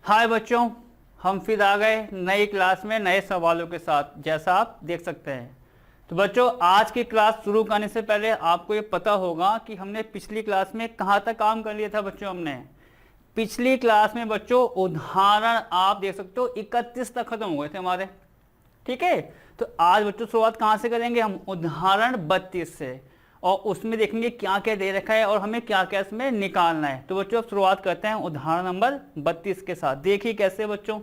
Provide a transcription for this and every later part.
हाय बच्चों, हम फिर आ गए नई क्लास में नए सवालों के साथ, जैसा आप देख सकते हैं। तो बच्चों, आज की क्लास शुरू करने से पहले आपको ये पता होगा कि हमने पिछली क्लास में कहाँ तक काम कर लिया था। बच्चों, हमने पिछली क्लास में बच्चों उदाहरण आप देख सकते हो 31 तक खत्म हो गए थे हमारे। ठीक है, तो आज बच्चों शुरुआत कहाँ से करेंगे हम? उदाहरण 32 से, और उसमें देखेंगे क्या क्या दे रखा है और हमें क्या क्या इसमें निकालना है। तो बच्चों अब शुरुआत करते हैं उदाहरण नंबर 32 के साथ। देखिए कैसे बच्चों।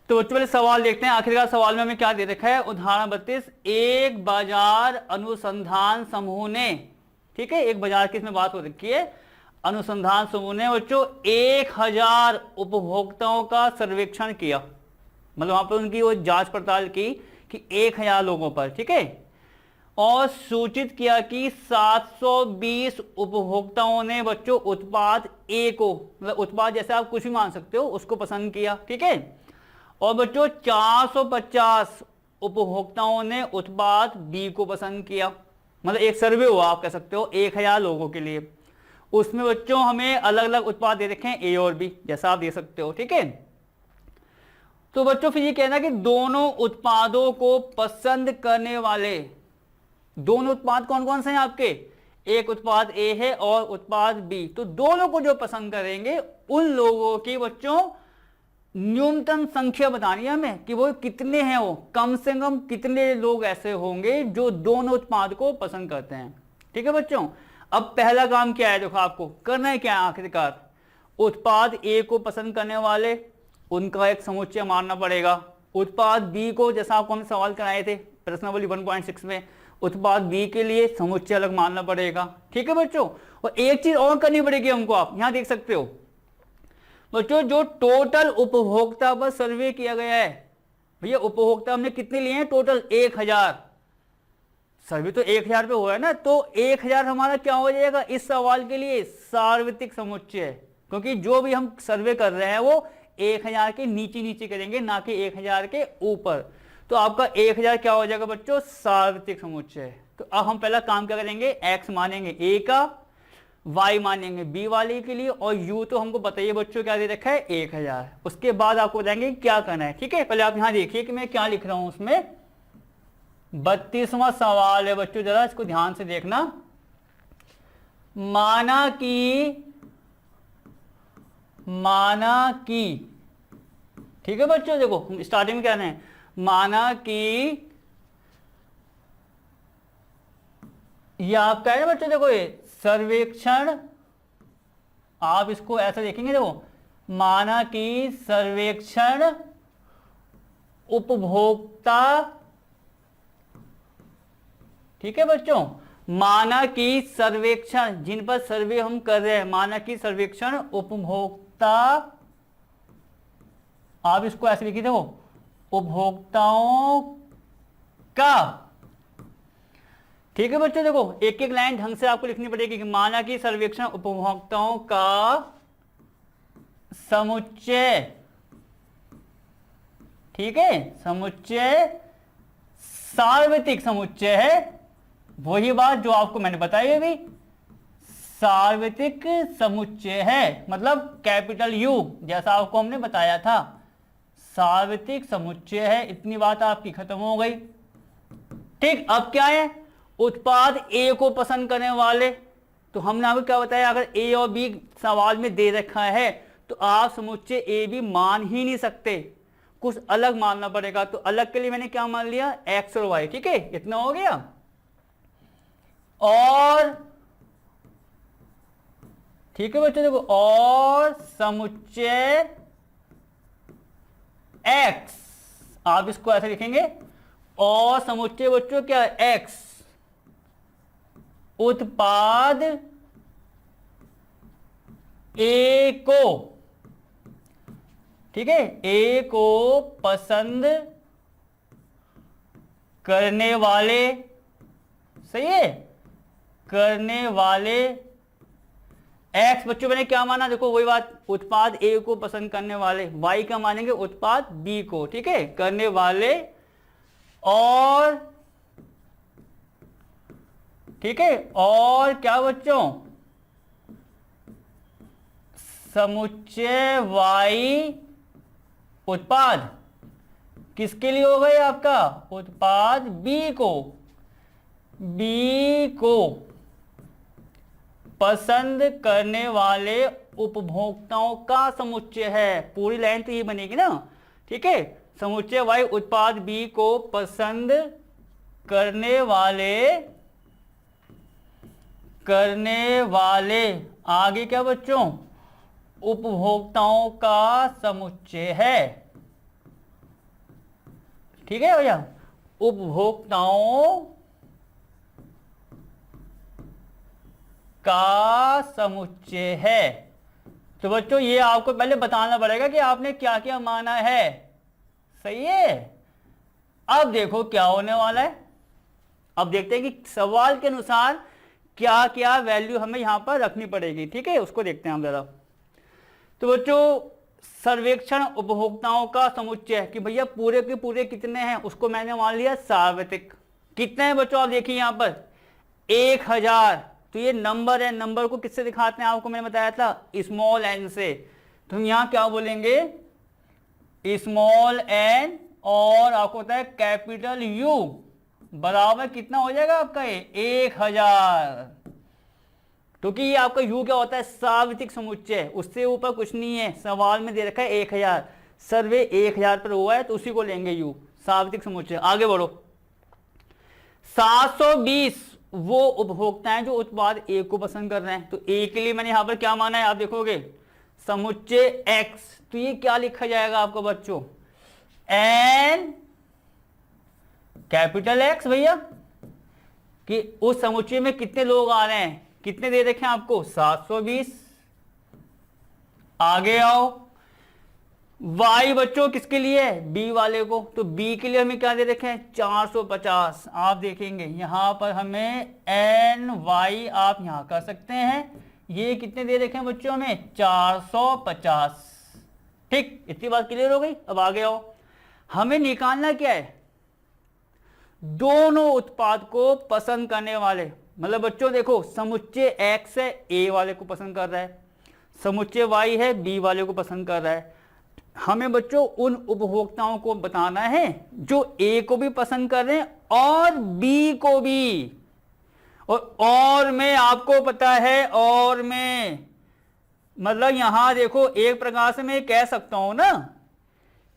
तो बच्चों पहले सवाल देखते हैं। आखिरकार सवाल में हमें क्या दे रखा है? उदाहरण 32, एक बाजार अनुसंधान समूह ने, ठीक है, एक बाजार की इसमें बात हो रखी है, अनुसंधान समूह ने बच्चों 1000 उपभोक्ताओं का सर्वेक्षण किया। मतलब वहां पर उनकी वो जांच पड़ताल की कि 1000 लोगों पर, ठीक है, और सूचित किया कि 720 उपभोक्ताओं ने बच्चों उत्पाद ए को, मतलब उत्पाद जैसे आप कुछ भी मान सकते हो, उसको पसंद किया। ठीक है, और बच्चों 450 उपभोक्ताओं ने उत्पाद बी को पसंद किया। मतलब एक सर्वे हुआ, आप कह सकते हो, 1000 लोगों के लिए। उसमें बच्चों हमें अलग अलग उत्पाद दे रखे हैं, ए और बी, जैसा आप देख सकते हो। ठीक है, तो बच्चों फिर ये कहना कि दोनों उत्पादों को पसंद करने वाले, दोनों उत्पाद कौन कौन से हैं आपके? एक उत्पाद ए है और उत्पाद बी। तो दोनों को जो पसंद करेंगे उन लोगों की बच्चों न्यूनतम संख्या बतानी है हमें कि वो कितने हैं, वो कम से कम कितने लोग ऐसे होंगे जो दोनों उत्पाद को पसंद करते हैं। ठीक है बच्चों, अब पहला काम क्या है? देखो आपको करना है क्या है आखिरकार? उत्पाद ए को पसंद करने वाले, उनका एक समुच्चय मानना पड़ेगा। उत्पाद बी को, जैसा आपको हमने सवाल कराए थे प्रश्नावली 1.6 में, उत्पाद बी के लिए समुच्चय अलग मानना पड़ेगा। ठीक है बच्चों, और एक चीज और करनी पड़ेगी हमको, आप यहां देख सकते हो बच्चों, जो टोटल उपभोक्ता पर सर्वे किया गया है, भैया उपभोक्ता हमने कितने लिए हैं? टोटल 1000। सर्वे तो 1000 पे हुआ है ना, तो 1000 हमारा क्या हो जाएगा इस सवाल के लिए? सार्वत्रिक समुच्चय, क्योंकि जो भी हम सर्वे कर रहे हैं वो 1000 के नीचे नीचे करेंगे, ना कि 1000 के ऊपर। तो आपका 1000 क्या हो जाएगा बच्चों? सार्वत्रिक समुच्चय। तो अब हम पहला काम क्या करेंगे? x मानेंगे a का, y मानेंगे b वाले के लिए, और u तो हमको बताइए बच्चों क्या दे रखा है? 1000। उसके बाद आपको बताएंगे क्या करना है। ठीक है, पहले आप यहां देखिए कि मैं क्या लिख रहा हूं उसमें। 32वां सवाल है बच्चों, जरा इसको ध्यान से देखना। माना कि, ठीक है बच्चों, देखो हम स्टार्टिंग में क्या रहे हैं, माना कि ये आपका है ना बच्चों, देखो ये सर्वेक्षण, आप इसको ऐसा देखेंगे, देखो माना कि सर्वेक्षण उपभोक्ता, ठीक है बच्चों, माना कि सर्वेक्षण जिन पर सर्वे हम कर रहे हैं, माना कि सर्वेक्षण उपभोक्ता, आप इसको ऐसे लिखिए, देखो उपभोक्ताओं का। ठीक है बच्चों, देखो एक एक लाइन ढंग से आपको लिखनी पड़ेगी कि माना कि सर्वेक्षण उपभोक्ताओं का समुच्चय, ठीक है, समुच्चय सार्वत्रिक समुच्चय है। वही बात जो आपको मैंने बताई अभी, सार्वत्रिक समुच्चय है, मतलब कैपिटल यू, जैसा आपको हमने बताया था, सार्वत्रिक समुच्चय है। इतनी बात आपकी खत्म हो गई। ठीक, अब क्या है? उत्पाद ए को पसंद करने वाले, तो हमने आपको क्या बताया, अगर ए और बी सवाल में दे रखा है तो आप समुच्चय ए बी मान ही नहीं सकते, कुछ अलग मानना पड़ेगा। तो अलग के लिए मैंने क्या मान लिया? एक्स और वाई। ठीक है, इतना हो गया। और ठीक है बच्चों, देखो और समुच्चय x, आप इसको ऐसे लिखेंगे, और समुच्चय बच्चों क्या है? x, उत्पाद a को, ठीक है, a को पसंद करने वाले, सही है, करने वाले x बच्चों मैंने क्या माना? देखो वही बात, उत्पाद ए को पसंद करने वाले, y का मानेंगे उत्पाद बी को, ठीक है, करने वाले, और ठीक है, और क्या बच्चों? समुच्चय y उत्पाद किसके लिए होगा ये आपका? उत्पाद b को पसंद करने वाले उपभोक्ताओं का समुच्चय है। पूरी लाइन तो ये बनेगी ना, ठीक है। समुच्चय y उत्पाद b को पसंद करने वाले आगे क्या बच्चों? उपभोक्ताओं का समुच्चय है, ठीक है भैया। उपभोक्ताओं का समुच्चय है। तो बच्चों ये आपको पहले बताना पड़ेगा कि आपने क्या क्या माना है, सही है। अब देखो क्या होने वाला है। अब देखते हैं कि सवाल के अनुसार क्या क्या वैल्यू हमें यहां पर रखनी पड़ेगी, ठीक है। उसको देखते हैं हम जरा। तो बच्चों सर्वेक्षण उपभोक्ताओं का समुच्चय कि भैया पूरे के पूरे कितने हैं, उसको मैंने मान लिया सार्वत्रिक। कितने हैं बच्चों? आप देखिए यहां पर 1000। तो ये नंबर है, नंबर को किससे दिखाते हैं? आपको मैंने बताया था स्मॉल एन से। तो हम यहां क्या बोलेंगे? स्मॉल एन और आपको होता है कैपिटल यू बराबर कितना हो जाएगा आपका? ये 1000। क्योंकि ये आपका यू क्या होता है? सार्वत्रिक समुच्चय, उससे ऊपर कुछ नहीं है। सवाल में दे रखा है 1000, सर्वे 1000 पर हुआ है तो उसी को लेंगे यू, सार्वत्रिक समुच्चय। आगे बढ़ो। 720 वो उपभोक्ता हैं जो उत्पाद ए को पसंद कर रहे हैं। तो ए के लिए मैंने यहां पर क्या माना है आप देखोगे? समुच्चय एक्स। तो ये क्या लिखा जाएगा आपको बच्चों? एन कैपिटल एक्स भैया, कि उस समुच्चय में कितने लोग आ रहे हैं, कितने दे रखे हैं आपको? 720। आगे आओ। y बच्चों किसके लिए है? b वाले को। तो b के लिए हमें क्या दे रखे हैं? 450। आप देखेंगे यहां पर हमें एन वाई आप यहां कर सकते हैं। ये कितने दे रखे हैं बच्चों हमें? 450। ठीक, इतनी बात क्लियर हो गई। अब आगे आओ। हमें निकालना क्या है? दोनों उत्पाद को पसंद करने वाले। मतलब बच्चों देखो समुच्चय x है, a वाले को पसंद कर रहा है, समुच्चय y है, b वाले को पसंद कर रहा है। हमें बच्चों उन उपभोक्ताओं को बताना है जो a को भी पसंद कर रहे हैं और b को भी। और में आपको पता है, और में मतलब यहां देखो एक प्रकार से मैं कह सकता हूं ना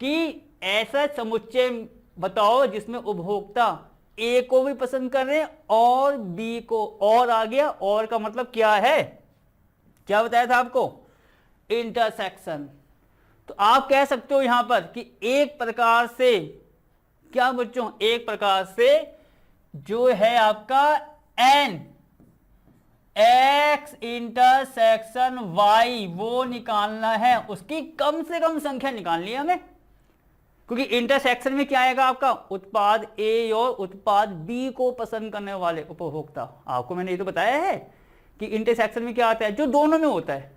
कि ऐसा समुच्चय बताओ जिसमें उपभोक्ता ए को भी पसंद कर रहे हैं और बी को। और आ गया, और का मतलब क्या है? क्या बताया था आपको? इंटरसेक्शन। तो आप कह सकते हो यहां पर कि एक प्रकार से क्या बच्चों? एक प्रकार से जो है आपका एन एक्स इंटरसेक्शन वाई वो निकालना है। उसकी कम से कम संख्या निकालनी है हमें, क्योंकि इंटरसेक्शन में क्या आएगा आपका? उत्पाद ए और उत्पाद बी को पसंद करने वाले उपभोक्ता। आपको मैंने ये तो बताया है कि इंटरसेक्शन में क्या आता है? जो दोनों में होता है,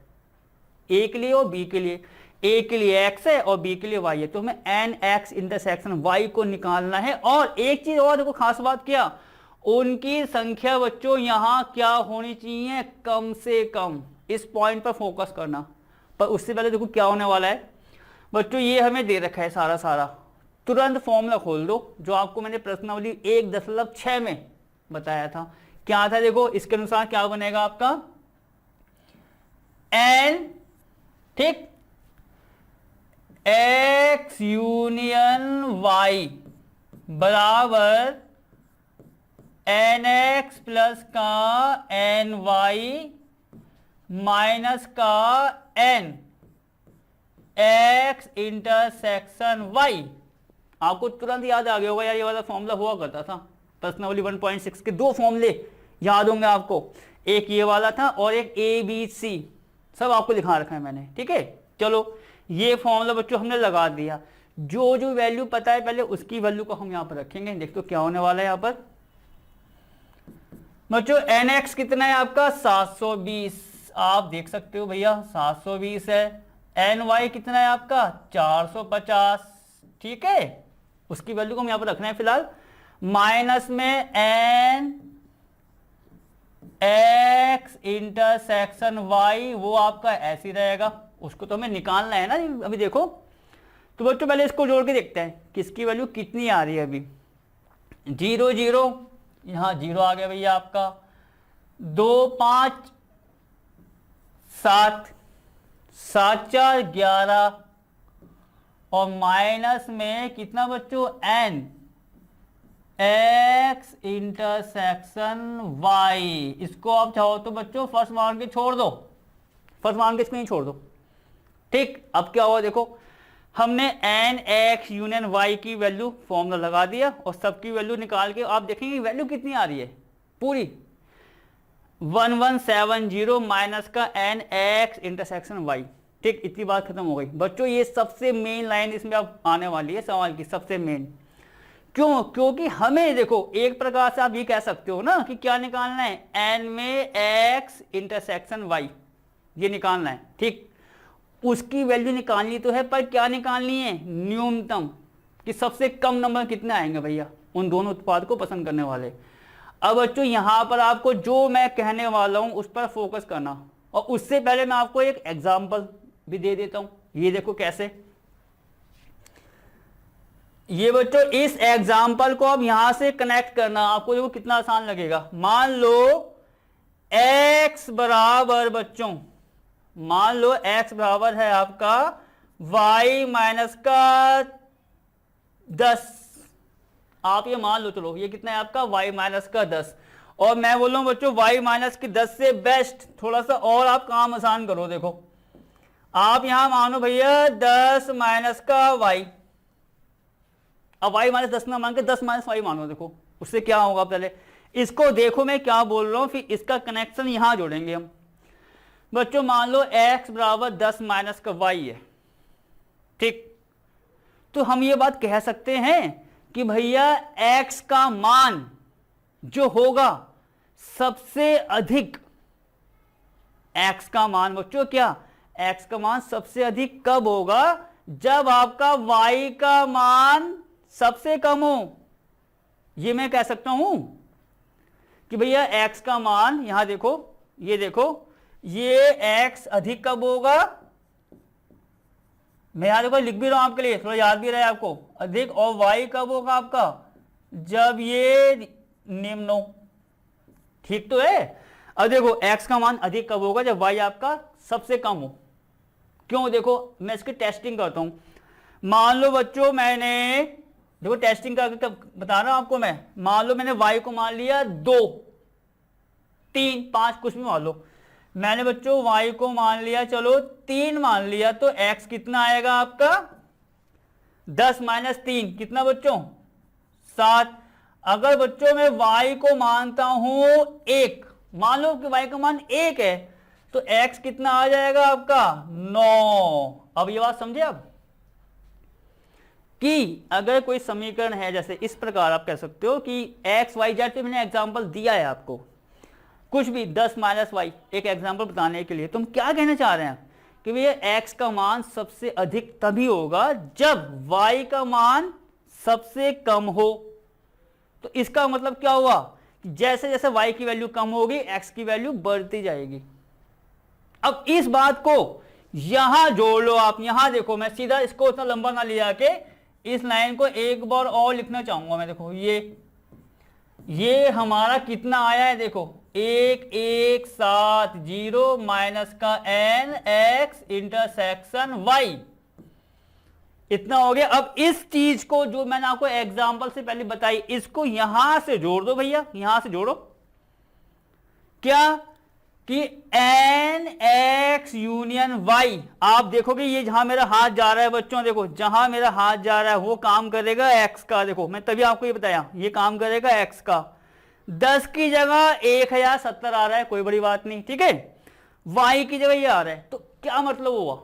ए के लिए और बी के लिए। ए के लिए एक्स है और बी के लिए वाई है। तो हमें एन एक्स इंटरसेक्शन वाई को निकालना है। और एक चीज और देखो, खास बात क्या? उनकी संख्या बच्चों यहां क्या होनी चाहिए? कम से कम। इस पॉइंट पर फोकस करना। पर उससे पहले देखो क्या होने वाला है बच्चों। ये हमें दे रखा है सारा। तुरंत फॉर्मूला खोल दो जो आपको मैंने प्रश्नावली 1.6 में बताया था। क्या था देखो, इसके अनुसार क्या बनेगा आपका? एन, ठीक, एक्स यूनियन वाई बराबर एन एक्स प्लस का एन वाई माइनस का एन एक्स इंटरसेक्शन वाई। आपको तुरंत याद आ गया होगा यार, ये वाला फॉर्मूला हुआ करता था प्रश्नावली 1.6 के। दो फॉर्मूले याद होंगे आपको, एक ये वाला था और एक ए बी सी, सब आपको दिखा रखा है मैंने, ठीक है। चलो ये फॉर्मूला बच्चों हमने लगा दिया। जो जो वैल्यू पता है पहले उसकी वैल्यू को हम यहां पर रखेंगे। देखो क्या होने वाला है यहां पर बच्चों। एन एक्स कितना है आपका? 720। आप देख सकते हो भैया 720 है। एन वाई कितना है आपका? 450, ठीक है। उसकी वैल्यू को हम यहां पर रखना है फिलहाल। माइनस में एन एक्स इंटरसेक्शन वाई, वो आपका ऐसे ही रहेगा, उसको तो हमें निकालना है ना अभी। देखो तो बच्चों पहले इसको जोड़ के देखते हैं किसकी वैल्यू कितनी आ रही है अभी। 0 0, यहाँ 0 आ गया भैया आपका, 2 5 7, 7 4 11 और माइनस में कितना बच्चों n x इंटरसेक्शन y। इसको आप चाहो तो बच्चों फर्स्ट मान के छोड़ दो, फर्स्ट मान के इसको नहीं छोड़ दो। ठीक, अब क्या हुआ देखो, हमने n x यूनियन y की वैल्यू फॉर्मूला लगा दिया और सबकी वैल्यू निकाल के आप देखेंगे वैल्यू कितनी आ रही है पूरी 1170 माइनस का n x इंटरसेक्शन y। ठीक, इतनी बात खत्म हो गई बच्चों। ये सबसे मेन लाइन इसमें अब आने वाली है सवाल की, सबसे मेन। क्यों? क्योंकि हमें देखो एक प्रकार से आप ये कह सकते हो ना कि क्या निकालना है, n में x इंटरसेक्शन y ये निकालना है। ठीक, उसकी वैल्यू निकालनी तो है, पर क्या निकालनी है, न्यूनतम, कि सबसे कम नंबर कितने आएंगे भैया उन दोनों उत्पाद को पसंद करने वाले। अब बच्चों यहां पर आपको जो मैं कहने वाला हूं उस पर फोकस करना, और उससे पहले मैं आपको एक एग्जांपल भी दे देता हूं। ये देखो कैसे, ये बच्चों इस एग्जांपल को अब यहां से कनेक्ट करना, आपको देखो कितना आसान लगेगा। मान लो x बराबर बच्चों, मान लो x बराबर है आपका y माइनस का 10। आप ये मान लो, चलो ये कितना है आपका y माइनस का 10, और मैं बोल रहा हूं बच्चों y माइनस की 10 से बेस्ट थोड़ा सा और आप काम आसान करो। देखो आप यहां मानो भैया 10 माइनस का y, अब y माइनस 10 ना मान के 10 माइनस y मानो। देखो उससे क्या होगा, पहले इसको देखो मैं क्या बोल रहा हूं, फिर इसका कनेक्शन यहां जोड़ेंगे हम। बच्चों मान लो x बराबर 10 माइनस का y है। ठीक, तो हम ये बात कह सकते हैं कि भैया x का मान जो होगा सबसे अधिक, x का मान बच्चों क्या, x का मान सबसे अधिक कब होगा, जब आपका y का मान सबसे कम हो। ये मैं कह सकता हूं कि भैया x का मान, यहां देखो, ये देखो, ये x अधिक कब होगा, मैं यहां देखो लिख भी रहा हूं आपके लिए, थोड़ा याद भी रहे आपको, अधिक। और y कब होगा आपका, जब ये निम्न हो। ठीक तो है। अब देखो x का मान अधिक कब होगा, जब y आपका सबसे कम हो। क्यों, देखो मैं इसकी टेस्टिंग करता हूं। मान लो बच्चों मैंने, देखो टेस्टिंग करके बता रहा हूं आपको मैं, मान लो मैंने y को मान लिया 2 3 5 कुछ भी मान लो, मैंने बच्चों y को मान लिया चलो 3 मान लिया, तो x कितना आएगा आपका 10 माइनस 3 कितना बच्चों 7। अगर बच्चों मैं y को मानता हूं 1, मान लो कि y का मान 1 है, तो x कितना आ जाएगा आपका 9। अब ये बात समझे आप, कि अगर कोई समीकरण है जैसे इस प्रकार, आप कह सकते हो कि x y z पे मैंने एग्जांपल दिया है आपको, कुछ भी 10 माइनस वाई, एक एग्जांपल बताने के लिए। तुम क्या कहना चाह रहे हैं कि भैया x का मान सबसे अधिक तभी होगा जब y का मान सबसे कम हो। तो इसका मतलब क्या हुआ कि जैसे जैसे y की वैल्यू कम होगी x की वैल्यू बढ़ती जाएगी। अब इस बात को यहां जोड़ लो आप, यहां देखो, मैं सीधा इसको उतना लंबा ना ले जाके इस लाइन को एक बार और लिखना चाहूंगा मैं। देखो ये हमारा कितना आया है, देखो 1170 माइनस का n x इंटरसेक्शन y, इतना हो गया। अब इस चीज को जो मैंने आपको एग्जांपल से पहले बताई, इसको यहां से जोड़ दो भैया, यहां से जोड़ो, क्या कि n x यूनियन y। आप देखोगे ये जहां मेरा हाथ जा रहा है बच्चों, देखो जहां मेरा हाथ जा रहा है वो काम करेगा x का। देखो मैं तभी आपको ये बताया, ये काम करेगा x का। 10 की जगह 1070 आ रहा है, कोई बड़ी बात नहीं, ठीक है। y की जगह ये आ रहा है, तो क्या मतलब हुआ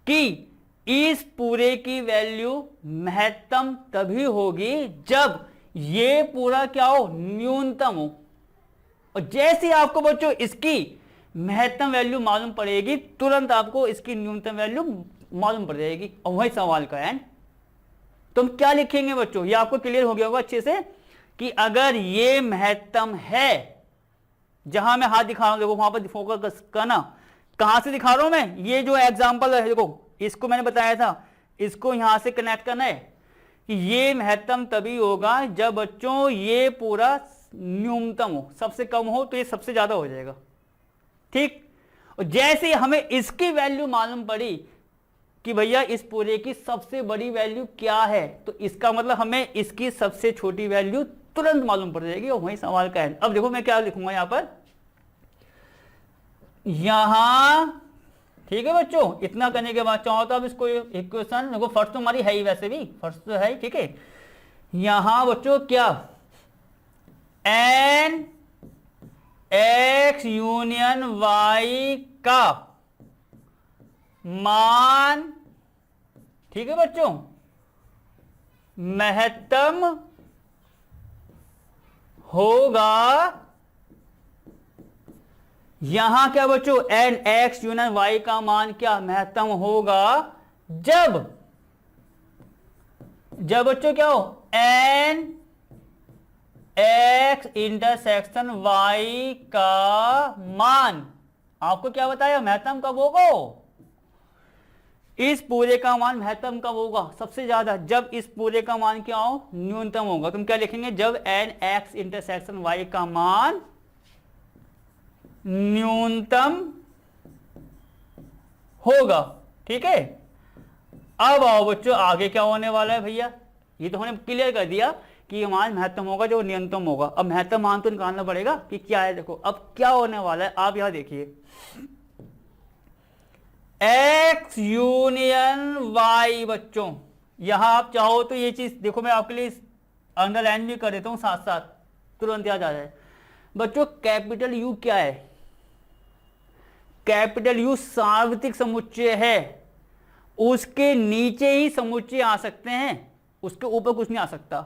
कि इस पूरे की वैल्यू महत्तम तभी होगी जब ये पूरा क्या हो, न्यूनतम हो। और जैसे आपको बच्चों इसकी महत्तम वैल्यू मालूम पड़ेगी, तुरंत आपको इसकी न्यूनतम वैल्यू मालूम पड़ जाएगी, और वही सवाल का है। तुम क्या लिखेंगे बच्चों, ये आपको क्लियर हो गया होगा अच्छे से कि अगर ये महत्तम है, जहां मैं हाथ दिखा रहा हूं देखो वहां पर फोकस करना, कहां से दिखा रहा हूं मैं, ये जो एग्जाम्पल है देखो, इसको मैंने बताया था, इसको यहां से कनेक्ट करना है कि ये महत्तम तभी होगा जब बच्चों ये पूरा न्यूनतम हो, सबसे कम हो तो ये सबसे ज्यादा हो जाएगा। ठीक, और जैसे हमें इसकी वैल्यू मालूम पड़ी कि भैया इस पूरे की सबसे बड़ी वैल्यू क्या है, तो इसका मतलब हमें इसकी सबसे छोटी वैल्यू तुरंत मालूम पड़ जाएगी और वही सवाल का है। अब देखो मैं क्या लिखूंगा यहां पर, यहां, ठीक है बच्चों, इतना करने के बाद चाहो तो अब इसको इक्वेशन देखो, फर्स्ट तो हमारी है ही, वैसे भी फर्स्ट तो है ही, ठीक है। यहां बच्चों क्या, एन एक्स यूनियन वाई का मान, ठीक है बच्चों, महत्तम होगा, यहां क्या बच्चों, एन एक्स यूनियन वाई का मान क्या महत्तम होगा जब बच्चों क्या हो, एन एक्स इंटरसेक्शन वाई का मान, आपको क्या बताया महत्तम कब होगा, इस पूरे का मान महत्तम कब होगा, सबसे ज्यादा, जब इस पूरे का मान क्या हो, न्यूनतम होगा। तुम क्या लिखेंगे, जब एन एक्स इंटरसेक्शन वाई का मान न्यूनतम होगा। ठीक है, अब आओ बच्चों आगे क्या होने वाला है भैया, ये तो हमने क्लियर कर दिया कि ये मान महत्तम होगा जो न्यूनतम होगा। अब महत्तम मान तो निकालना पड़ेगा कि क्या है। देखो अब क्या होने वाला है, आप यहां देखिए, एक्स यूनियन वाई बच्चों, यहां आप चाहो तो ये चीज देखो, मैं आपके लिए अंडरलाइन भी कर देता हूं साथ साथ, तुरंत याद आ जाए बच्चों। कैपिटल यू क्या है, कैपिटल यू सार्वत्रिक समुच्चय है, उसके नीचे ही समुच्चय आ सकते हैं, उसके ऊपर कुछ नहीं आ सकता।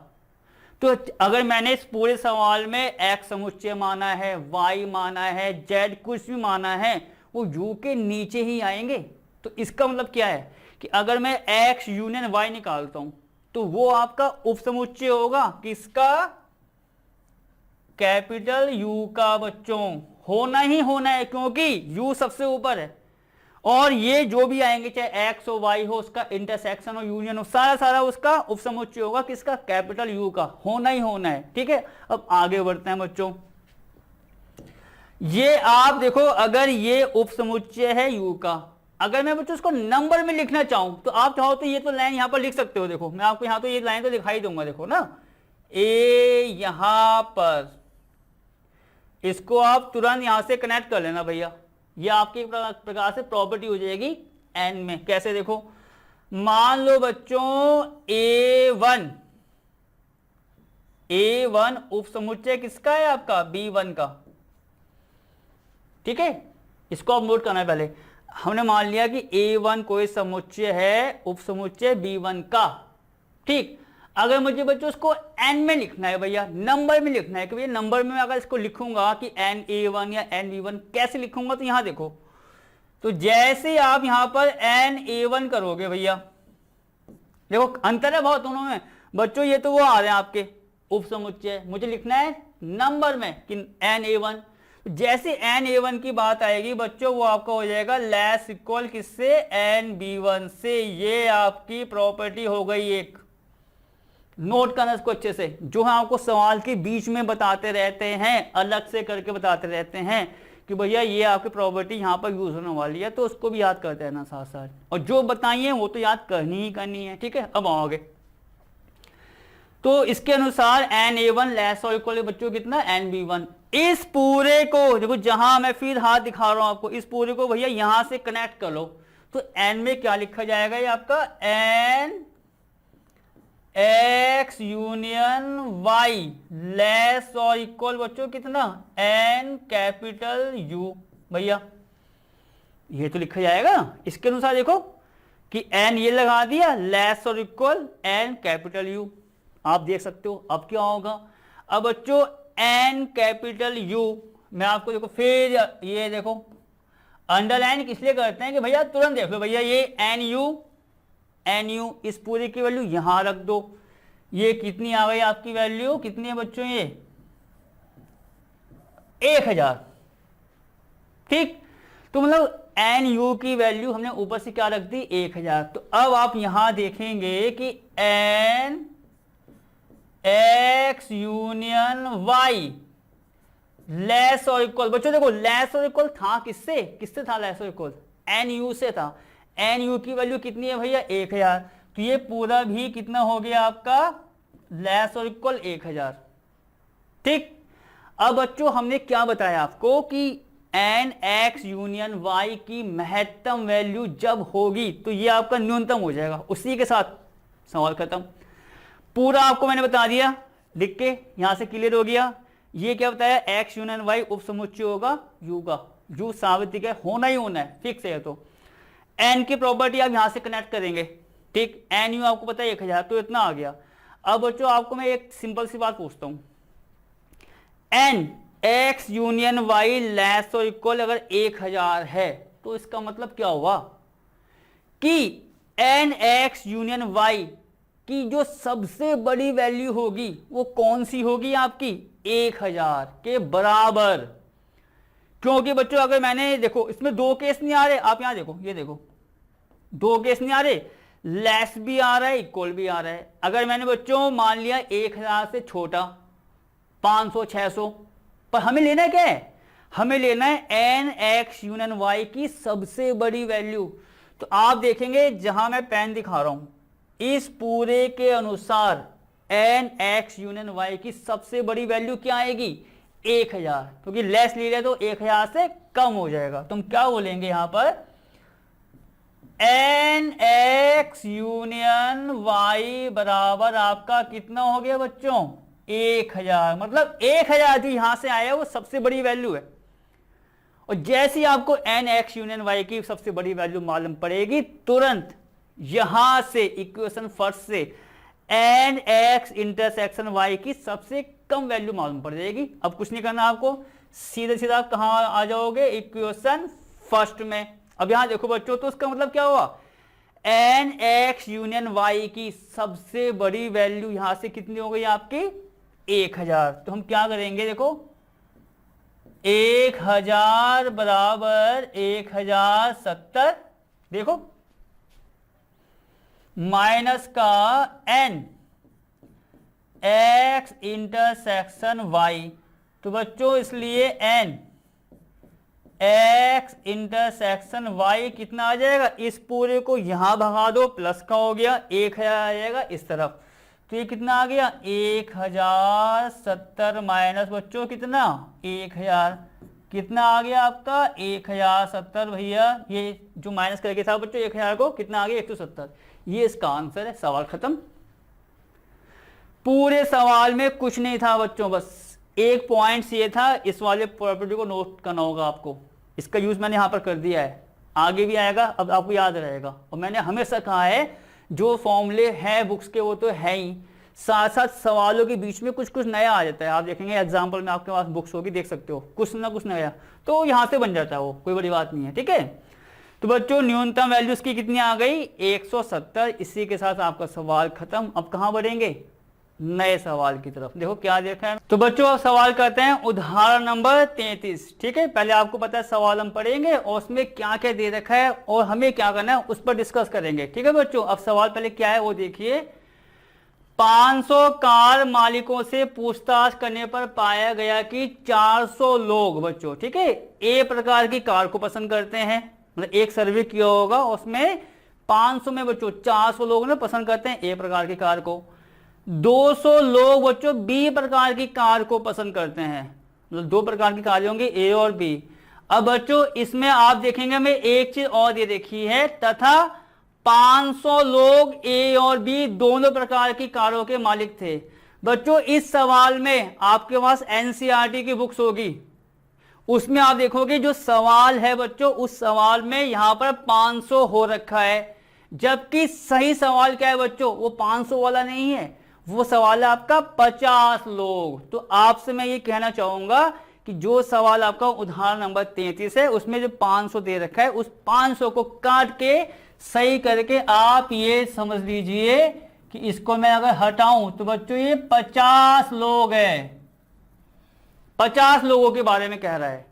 तो अगर मैंने इस पूरे सवाल में x समुच्चय माना है, y माना है, z कुछ भी माना है, वो u के नीचे ही आएंगे। तो इसका मतलब क्या है कि अगर मैं x यूनियन y निकालता हूं तो वो आपका उप समुच्चय होगा किसका, कैपिटल U का बच्चों, होना ही होना है क्योंकि U सबसे ऊपर है, और ये जो भी आएंगे चाहे x हो y हो, उसका इंटरसेक्शन हो यूनियन हो, सारा सारा उसका उपसमुच्चय होगा किसका, कैपिटल U का, होना ही होना है। ठीक है, अब आगे बढ़ते हैं बच्चों। ये आप देखो, अगर ये उपसमुच्चय है U का, अगर मैं बच्चों उसको नंबर में लिखना चाहूं तो आप चाहो तो ये तो लाइन यहां पर लिख सकते हो। देखो मैं आपको यहां तो ये लाइन तो दिखाई दूंगा, देखो ना, ए यहां पर, इसको आप तुरंत यहां से कनेक्ट कर लेना भैया, ये आपकी एक प्रकार से प्रॉपर्टी हो जाएगी एन में। कैसे, देखो मान लो बच्चों A1 उप समुच्चय किसका है, आपका B1 का। ठीक है, इसको आप नोट करना है। पहले हमने मान लिया कि A1 कोई समुच्चय है, उप समुच्चय B1 का। ठीक, अगर मुझे बच्चों इसको n में लिखना है भैया, नंबर में लिखना है कि भैया नंबर में अगर इसको लिखूंगा कि NA1 या NB1 कैसे लिखूंगा, तो यहां देखो, तो जैसे आप यहां पर NA1 करोगे भैया, देखो अंतर है बहुत दोनों में बच्चों। ये तो वो आ रहे हैं आपके उप समुच्चय, मुझे लिखना है नंबर में कि NA1। जैसे NA1 की बात आएगी बच्चों, वो आपका हो जाएगा लेस इक्वल किससे, NB1 से। ये आपकी प्रॉपर्टी हो गई एक, नोट करना इसको अच्छे से, जो है आपको सवाल के बीच में बताते रहते हैं, अलग से करके बताते रहते हैं कि भैया ये आपकी प्रॉपर्टी यहां पर यूज होने वाली है, तो उसको भी याद करते रहना साथ साथ, और जो बताइए वो तो याद करनी ही करनी है। ठीक है, अब आओगे तो इसके अनुसार NA1 लेस और इक्वल बच्चों कितना, NB1। इस पूरे को देखो, जहां मैं फिर हाथ दिखा रहा हूं आपको, इस पूरे को भैया यहां से कनेक्ट कर लो, तो n में क्या लिखा जाएगा, ये आपका n x union y less और इक्वल बच्चों कितना, n कैपिटल U। भैया ये तो लिखा जाएगा इसके अनुसार, देखो कि n ये लगा दिया, लेस और इक्वल n कैपिटल U, आप देख सकते हो। अब क्या होगा, अब बच्चों n कैपिटल U, मैं आपको देखो फिर ये देखो अंडरलाइन इसलिए करते हैं कि भैया तुरंत देख लो भैया, ये NU इस पूरी की वैल्यू यहां रख दो, ये कितनी आ गई आपकी वैल्यू, कितनी है बच्चों, ये 1000। ठीक, तो मतलब एन यू की वैल्यू हमने ऊपर से क्या रख दी 1000। तो अब आप यहां देखेंगे कि n x union Y less और इक्वल, बच्चों देखो लेस और इक्वल था किससे, किससे था लेस और इक्वल, एन यू से था। एन यू की वैल्यू कितनी है भैया 1000, तो ये पूरा भी कितना हो गया आपका लेस और इक्वल 1000। ठीक, अब बच्चों हमने क्या बताया आपको कि एन एक्स यूनियन वाई की महत्तम वैल्यू जब होगी तो ये आपका न्यूनतम हो जाएगा, उसी के साथ सवाल खत्म। पूरा आपको मैंने बता दिया लिख के, यहां से क्लियर हो गया। ये क्या बताया, एक्स यूनियन वाई उप समुच्चय होगा यू का, यू सावित्रिक है, होना ही होना है, फिक्स है। तो एन की प्रॉपर्टी आप यहां से कनेक्ट करेंगे। ठीक, एन यू आपको पता है 1000, तो इतना आ गया। अब बच्चों आपको मैं एक सिंपल सी बात पूछता हूं, n x union Y less और इक्वल अगर 1000 है तो इसका मतलब क्या हुआ कि एन एक्स यूनियन वाई की जो सबसे बड़ी वैल्यू होगी वो कौन सी होगी आपकी 1000 के बराबर। क्योंकि बच्चों अगर मैंने देखो इसमें दो केस नहीं आ रहे, आप यहां देखो, ये देखो दो केस नहीं आ रहे, लेस भी आ रहा है इक्वल भी आ रहा है। अगर मैंने बच्चों मान लिया 1000 से छोटा 500 600, पर हमें लेना है क्या है, हमें लेना है एन एक्स यूनियन वाई की सबसे बड़ी वैल्यू। तो आप देखेंगे जहां मैं पेन दिखा रहा हूं इस पूरे के अनुसार एन एक्स यूनियन वाई की सबसे बड़ी वैल्यू क्या आएगी 1000, क्योंकि लेस ले रहे तो 1000 से कम हो जाएगा। तो हम क्या बोलेंगे यहां पर एन एक्स यूनियन वाई बराबर आपका कितना हो गया बच्चों 1000, मतलब 1000 जो यहां से आया वो सबसे बड़ी वैल्यू है। और जैसे ही आपको एन एक्स यूनियन वाई की सबसे बड़ी वैल्यू मालूम पड़ेगी तुरंत यहां से इक्वेशन फर्स्ट से एन एक्स इंटरसेक्शन वाई की सबसे कम वैल्यू मालूम पड़ जाएगी। अब कुछ नहीं करना आपको, सीधे सीधा आप कहां आ जाओगे इक्वेशन फर्स्ट में। अब यहां देखो बच्चों, तो उसका मतलब क्या हुआ एन एक्स यूनियन वाई की सबसे बड़ी वैल्यू यहां से कितनी हो गई आपकी 1000। तो हम क्या करेंगे देखो 1000 बराबर 1070, देखो माइनस का एन एक्स इंटरसेक्शन वाई। तो बच्चों इसलिए एन एक्स इंटरसेक्शन वाई कितना आ जाएगा, इस पूरे को यहां भगा दो प्लस का हो गया 1000 आ जाएगा इस तरफ। तो ये कितना आ गया 1070 माइनस बच्चों कितना 1000, कितना आ गया आपका 1070 भैया, ये जो माइनस करके था बच्चों 1000 को कितना आ गया 170। ये इसका आंसर है, सवाल खत्म। पूरे सवाल में कुछ नहीं था बच्चों, बस एक पॉइंट ये था, इस वाले प्रॉपर्टी को नोट करना होगा आपको। इसका यूज मैंने यहां पर कर दिया है, आगे भी आएगा, अब आपको याद रहेगा। और मैंने हमेशा कहा है जो फॉर्मूले हैं बुक्स के वो तो है ही, साथ साथ सवालों के बीच में कुछ कुछ नया आ जाता है। आप देखेंगे एग्जाम्पल में आपके पास बुक्स होगी, देख सकते हो कुछ ना कुछ नया, तो यहां से बन जाता है वो, कोई बड़ी बात नहीं है। ठीक है, तो बच्चों न्यूनतम वैल्यूज की कितनी आ गई 170। इसी के साथ आपका सवाल खत्म। अब कहां बढ़ेंगे नए सवाल की तरफ, देखो क्या देखा है। तो बच्चों अब सवाल करते हैं उदाहरण नंबर 33। ठीक है, पहले आपको पता है सवाल हम पढ़ेंगे और उसमें क्या क्या दे रखा है और हमें क्या करना है उस पर डिस्कस करेंगे। ठीक है बच्चों, अब सवाल पहले क्या है वो देखिए। 500 कार मालिकों से पूछताछ करने पर पाया गया कि 400 लोग बच्चों, ठीक है, ए प्रकार की कार को पसंद करते हैं। मतलब एक सर्वे किया होगा उसमें 500 में बच्चों 400 लोग ने पसंद करते हैं ए प्रकार की कार को, 200 लोग बच्चों बी प्रकार की कार को पसंद करते हैं। मतलब दो प्रकार की कार होंगी ए और बी। अब बच्चों इसमें आप देखेंगे मैं एक चीज और ये देखी है, तथा 500 लोग ए और बी दोनों प्रकार की कारों के मालिक थे। बच्चों इस सवाल में आपके पास एनसीईआरटी की बुक्स होगी, उसमें आप देखोगे जो सवाल है बच्चों उस सवाल में यहां पर 500 हो रखा है, जबकि सही सवाल क्या है बच्चों वो 500 वाला नहीं है, वो सवाल है आपका 50 लोग। तो आपसे मैं ये कहना चाहूंगा कि जो सवाल आपका उदाहरण नंबर 33 है उसमें जो 500 दे रखा है उस 500 को काट के सही करके आप ये समझ लीजिए कि इसको मैं अगर हटाऊं तो बच्चों ये 50 लोग हैं, 50 लोगों के बारे में कह रहा है।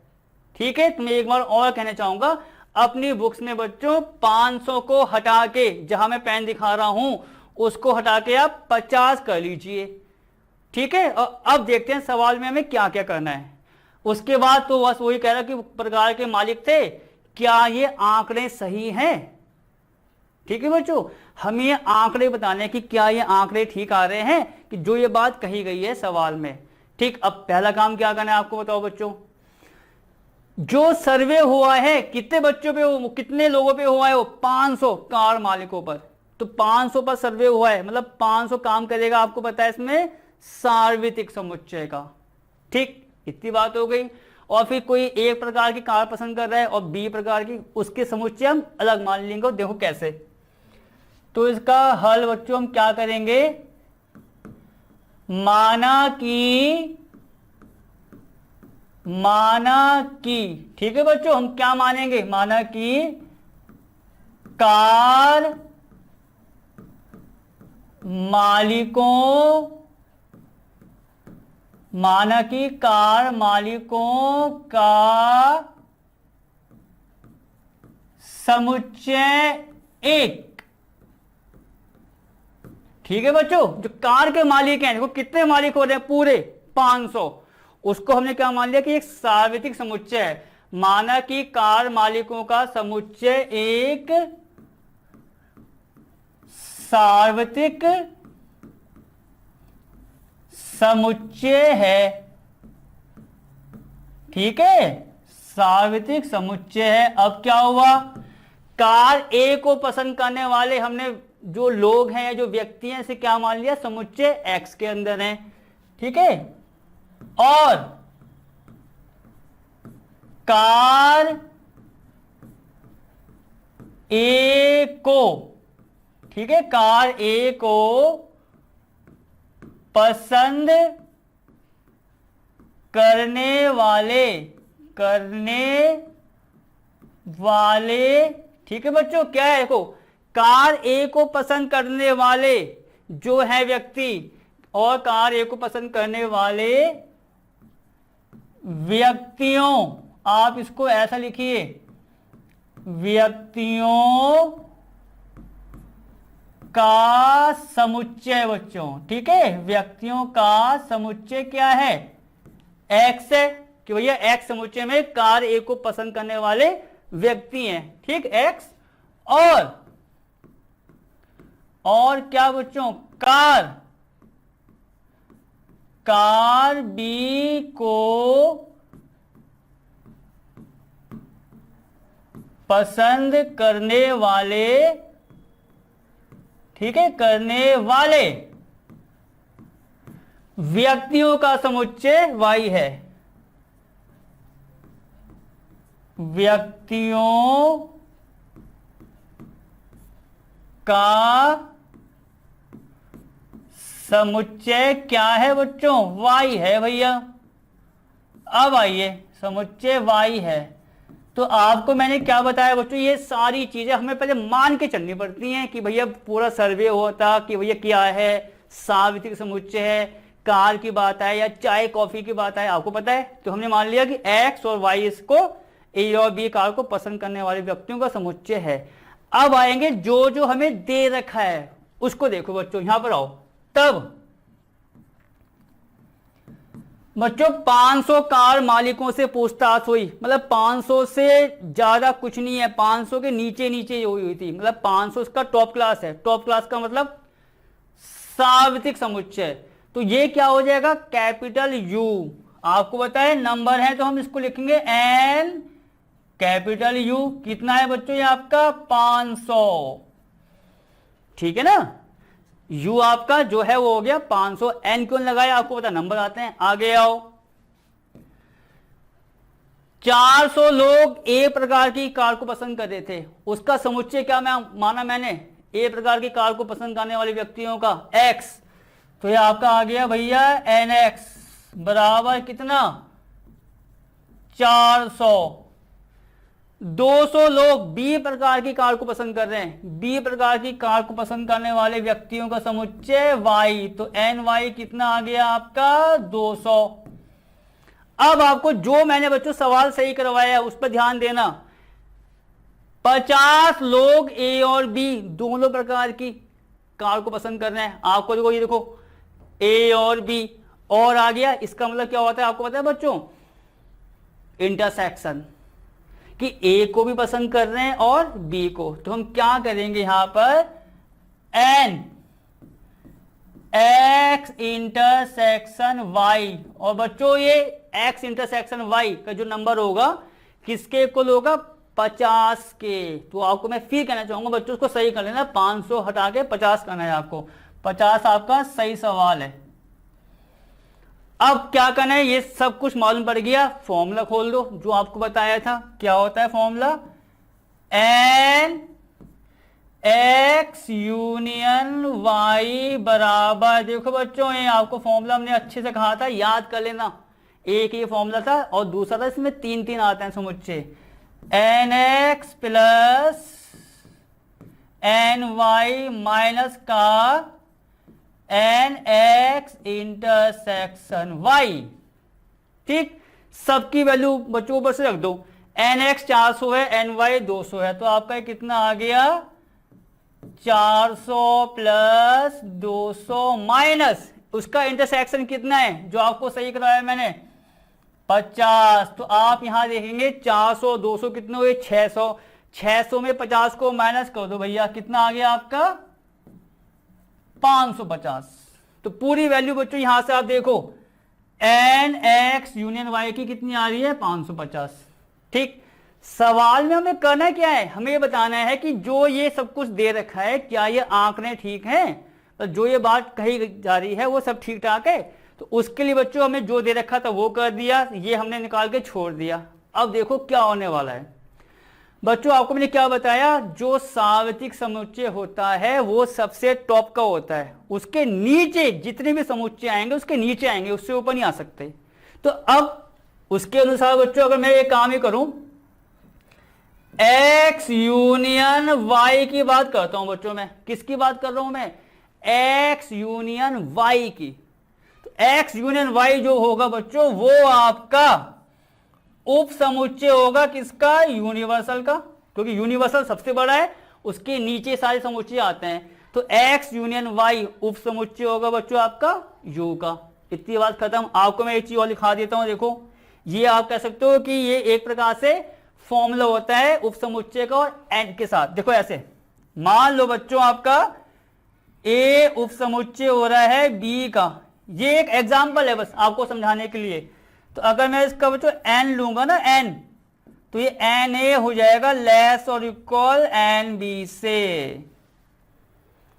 ठीक है, तो मैं एक बार और कहना चाहूंगा, अपनी बुक्स में बच्चों 500 को हटा के, जहां मैं पेन दिखा रहा हूं उसको हटा के आप 50 कर लीजिए। ठीक है, और अब देखते हैं सवाल में हमें क्या क्या करना है। उसके बाद तो बस वही कह रहा कि प्रकार के मालिक थे, क्या ये आंकड़े सही हैं। ठीक है बच्चों, हमें ये आंकड़े बताने कि क्या ये आंकड़े ठीक आ रहे हैं कि जो ये बात कही गई है सवाल में। ठीक, अब पहला काम क्या करना है आपको बताओ बच्चों। जो सर्वे हुआ है कितने बच्चों पे, कितने लोगों पे हुआ है वो 500 कार मालिकों पर। तो 500 पर सर्वे हुआ है, मतलब 500 काम करेगा, आपको पता है इसमें सार्वत्रिक समुच्चय का। ठीक, इतनी बात हो गई। और फिर कोई एक प्रकार की कार पसंद कर रहा है और बी प्रकार की, उसके समुच्चय हम अलग मान लेंगे। देखो कैसे, तो इसका हल बच्चों हम क्या करेंगे, माना कि ठीक है बच्चों, हम क्या मानेंगे, माना कि कार मालिकों का समुच्चय एक। ठीक है बच्चों, जो कार के मालिक हैं, देखो कितने मालिक हो रहे हैं, पूरे 500, उसको हमने क्या मान लिया कि एक सार्वत्रिक समुच्चय है। माना कि कार मालिकों का समुच्चय एक सार्वत्रिक समुच्चय है। ठीक है, सार्वत्रिक समुच्चय है। अब क्या हुआ, कार ए को पसंद करने वाले हमने जो लोग हैं, जो व्यक्ति हैं, इसे क्या मान लिया, समुच्चय एक्स के अंदर है। ठीक है, और कार ए को, ठीक है, कार ए को पसंद करने वाले, ठीक है बच्चों, क्या है, देखो कार ए को पसंद करने वाले जो है व्यक्ति, और कार ए को पसंद करने वाले व्यक्तियों, आप इसको ऐसा लिखिए, व्यक्तियों का समुच्चय बच्चों। ठीक है, व्यक्तियों का समुच्चय क्या है, एक्स है, कि भैया एक्स समुच्चय में कार ए को पसंद करने वाले व्यक्ति हैं। ठीक, एक्स, और क्या बच्चों, कार बी को पसंद करने वाले, ठीक है, करने वाले व्यक्तियों का समुच्चय वाई है। व्यक्तियों का समुच्चय क्या है बच्चों, वाई है भैया। अब आइए, समुच्चय वाई है, तो आपको मैंने क्या बताया बच्चों, ये सारी चीजें हमें पहले मान के चलनी पड़ती हैं कि भैया पूरा सर्वे होता कि भैया क्या है, सार्वत्रिक समुच्चय है, कार की बात है या चाय कॉफी की बात है, आपको पता है। तो हमने मान लिया कि एक्स और वाई इसको, ए और बी कार को पसंद करने वाले व्यक्तियों का समुच्चय है। अब आएंगे जो जो हमें दे रखा है उसको देखो बच्चों, यहां पर आओ। तब बच्चों 500 कार मालिकों से पूछताछ हुई, मतलब 500 से ज्यादा कुछ नहीं है, 500 के नीचे नीचे हुई थी, मतलब 500 इसका टॉप क्लास है। टॉप क्लास का मतलब सार्वत्रिक समुच्चय। तो ये क्या हो जाएगा, कैपिटल यू, आपको पता है नंबर है तो हम इसको लिखेंगे एन कैपिटल यू। कितना है बच्चों ये आपका 500, ठीक है ना। यू आपका जो है वो हो गया 500। एन क्यों लगाया, आपको पता नंबर आते हैं। आगे आओ, 400 लोग ए प्रकार की कार को पसंद कर रहे थे, उसका समुच्चय क्या माना मैंने, ए प्रकार की कार को पसंद करने वाले व्यक्तियों का एक्स। तो ये आपका आ गया भैया एन एक्स बराबर कितना 400। 200 लोग बी प्रकार की कार को पसंद कर रहे हैं, बी प्रकार की कार को पसंद करने वाले व्यक्तियों का समुच्चय वाई। तो एन वाई कितना आ गया आपका 200। अब आपको जो मैंने बच्चों सवाल सही करवाया है उस पर ध्यान देना। 50 लोग ए और बी दोनों प्रकार की कार को पसंद कर रहे हैं। आपको देखो, ये देखो ए और बी, और आ गया, इसका मतलब क्या होता है आपको पता है बच्चों? इंटरसेक्शन, कि ए को भी पसंद कर रहे हैं और बी को। तो हम क्या करेंगे यहां पर, एन एक्स इंटरसेक्शन वाई, और बच्चों ये एक्स इंटरसेक्शन वाई का जो नंबर होगा किसके इक्वल होगा? 50 के। तो आपको मैं फिर कहना चाहूंगा बच्चों, उसको सही कर लेना, 500 हटा के 50 करना है आपको। 50 आपका सही सवाल है। अब क्या करना है, ये सब कुछ मालूम पड़ गया, फॉर्मूला खोल दो जो आपको बताया था। क्या होता है formula? N x union Y बराबर, देखो बच्चों ये आपको फॉर्मूला हमने अच्छे से कहा था, याद कर लेना। एक ये फॉर्मूला था और दूसरा था इसमें 3 आते हैं समुच्चय, n X plus n Y minus का एन एक्स इंटरसेक्शन वाई। ठीक, सबकी वैल्यू बच्चों ऊपर से रख दो। एन एक्स 400 है, एन वाई 200 है, तो आपका कितना आ गया? 400 प्लस 200 माइनस उसका इंटरसेक्शन कितना है जो आपको सही कराया मैंने? 50। तो आप यहां देखेंगे 400 200 कितने हुए? 600। 600 में 50 को माइनस कर दो भैया, कितना आ गया आपका? 550। तो पूरी वैल्यू बच्चों यहां से आप देखो, एन एक्स यूनियन वाई की कितनी आ रही है? 550। ठीक, सवाल में हमें करना क्या है? हमें ये बताना है कि जो ये सब कुछ दे रखा है क्या ये आंकड़े ठीक हैं, तो जो ये बात कही जा रही है वो सब ठीक ठाक है। तो उसके लिए बच्चों हमें जो दे रखा था वो कर दिया, ये हमने निकाल के छोड़ दिया। अब देखो क्या होने वाला है बच्चों, आपको मैंने क्या बताया, जो सार्वत्रिक समुच्चय होता है वो सबसे टॉप का होता है, उसके नीचे जितने भी समुच्चय आएंगे उसके नीचे आएंगे, उससे ऊपर नहीं आ सकते। तो अब उसके अनुसार बच्चों अगर मैं ये काम ही करूं, एक्स यूनियन वाई की बात करता हूं बच्चों, मैं किसकी बात कर रहा हूं? मैं एक्स यूनियन वाई की। तो एक्स यूनियन वाई जो होगा बच्चों वो आपका उप समुच्चय होगा किसका? यूनिवर्सल का, क्योंकि यूनिवर्सल सबसे बड़ा है, उसके नीचे सारे समुच्चय आते हैं। तो एक्स यूनियन वाई उप समुच्चय होगा बच्चों आपका यू का। इतनी बात खत्म। आपको मैं एक चीज और लिखा देता हूं, देखो ये आप कह सकते हो कि ये एक प्रकार से फॉर्मूला होता है उप समुच्चय का और एन के साथ। देखो ऐसे मान लो बच्चों आपका ए उप समुच्चय हो रहा है बी का, ये एक एग्जांपल है बस आपको समझाने के लिए। तो अगर मैं इसका बच्चों एन लूंगा ना, एन, तो ये एन ए हो जाएगा लेस और इक्वल एन बी से।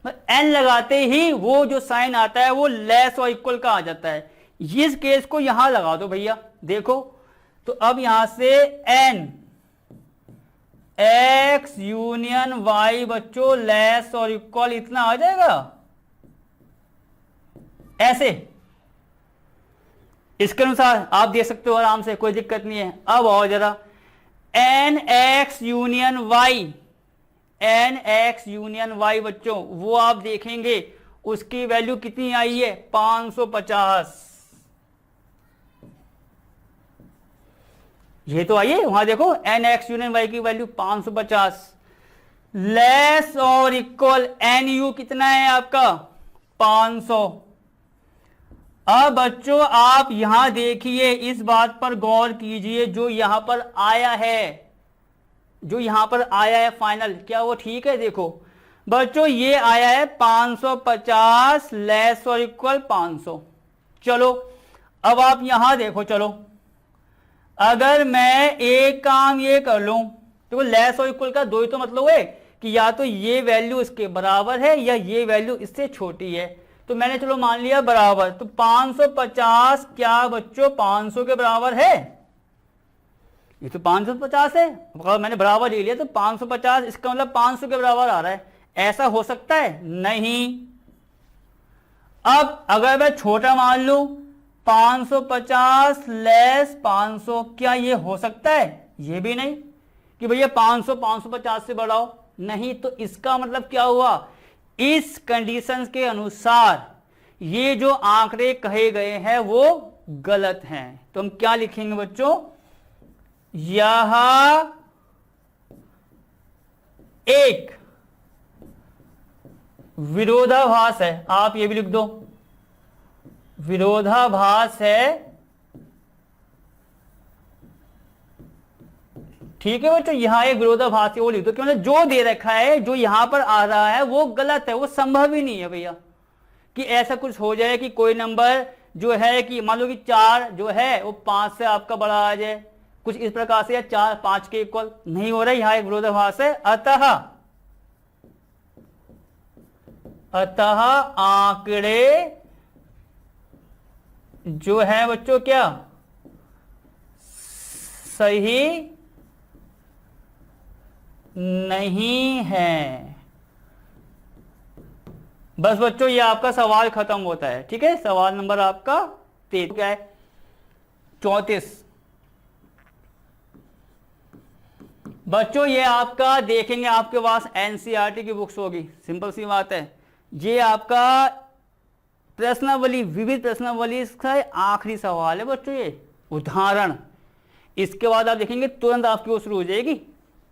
एन लगाते ही वो जो साइन आता है वो लेस और इक्वल का आ जाता है। इस केस को यहां लगा दो भैया, देखो तो अब यहां से एन एक्स यूनियन वाई बच्चों लेस और इक्वल इतना आ जाएगा ऐसे। इसके अनुसार आप दे सकते हो आराम से, कोई दिक्कत नहीं है। अब और जरा n x union Y, n x union Y बच्चों वो आप देखेंगे उसकी वैल्यू कितनी आई है? 550। ये तो आइए वहां देखो, एन एक्स यूनियन वाई की वैल्यू 550 लेस और इक्वल एन यू कितना है आपका? 500। अब बच्चों आप यहां देखिए, इस बात पर गौर कीजिए, जो यहां पर आया है, जो यहां पर आया है फाइनल, क्या वो ठीक है? देखो बच्चों ये आया है 550 लेस और इक्वल 500। चलो अब आप यहां देखो, चलो अगर मैं एक काम ये कर लूं, तो लेस और इक्वल का दो ही तो मतलब है कि या तो ये वैल्यू इसके बराबर है या ये वैल्यू इससे छोटी है। तो मैंने चलो मान लिया बराबर, तो 550 क्या बच्चों 500 के बराबर है? ये तो 550 है, अगर मैंने बराबर ले लिया तो 550, इसका मतलब 500 के बराबर आ रहा है। ऐसा हो सकता है? नहीं। अब अगर मैं छोटा मान लूं 550 लेस 500, क्या ये हो सकता है? ये भी नहीं कि भैया 500 550 से बड़ा हो, नहीं। तो इसका मतलब क्या हुआ? इस कंडीशंस के अनुसार ये जो आंकड़े कहे गए हैं वो गलत हैं। तो हम क्या लिखेंगे बच्चों? यह एक विरोधाभास है, आप ये भी लिख दो, विरोधाभास है। ठीक है बच्चों, यहां एक विरोधाभास है वो लिख दो, क्यों? जो दे रखा है, जो यहां पर आ रहा है वो गलत है, वो संभव ही नहीं है भैया कि ऐसा कुछ हो जाए कि कोई नंबर जो है कि मान लो कि 4 जो है वो 5 से आपका बड़ा आ जाए, कुछ इस प्रकार से, या 4 5 के इक्वल नहीं हो रहा है, यहां एक विरोधाभास है। अतः आंकड़े जो है बच्चों क्या सही नहीं है। बस बच्चों ये आपका सवाल खत्म होता है। ठीक है, सवाल नंबर आपका 33 क्या है, 34। बच्चों ये आपका देखेंगे, आपके पास एनसीईआरटी की बुक्स होगी, सिंपल सी बात है। ये आपका प्रश्नावली, विविध प्रश्नावली का आखिरी सवाल है बच्चों, ये उदाहरण। इसके बाद आप देखेंगे तुरंत आपकी वो शुरू हो जाएगी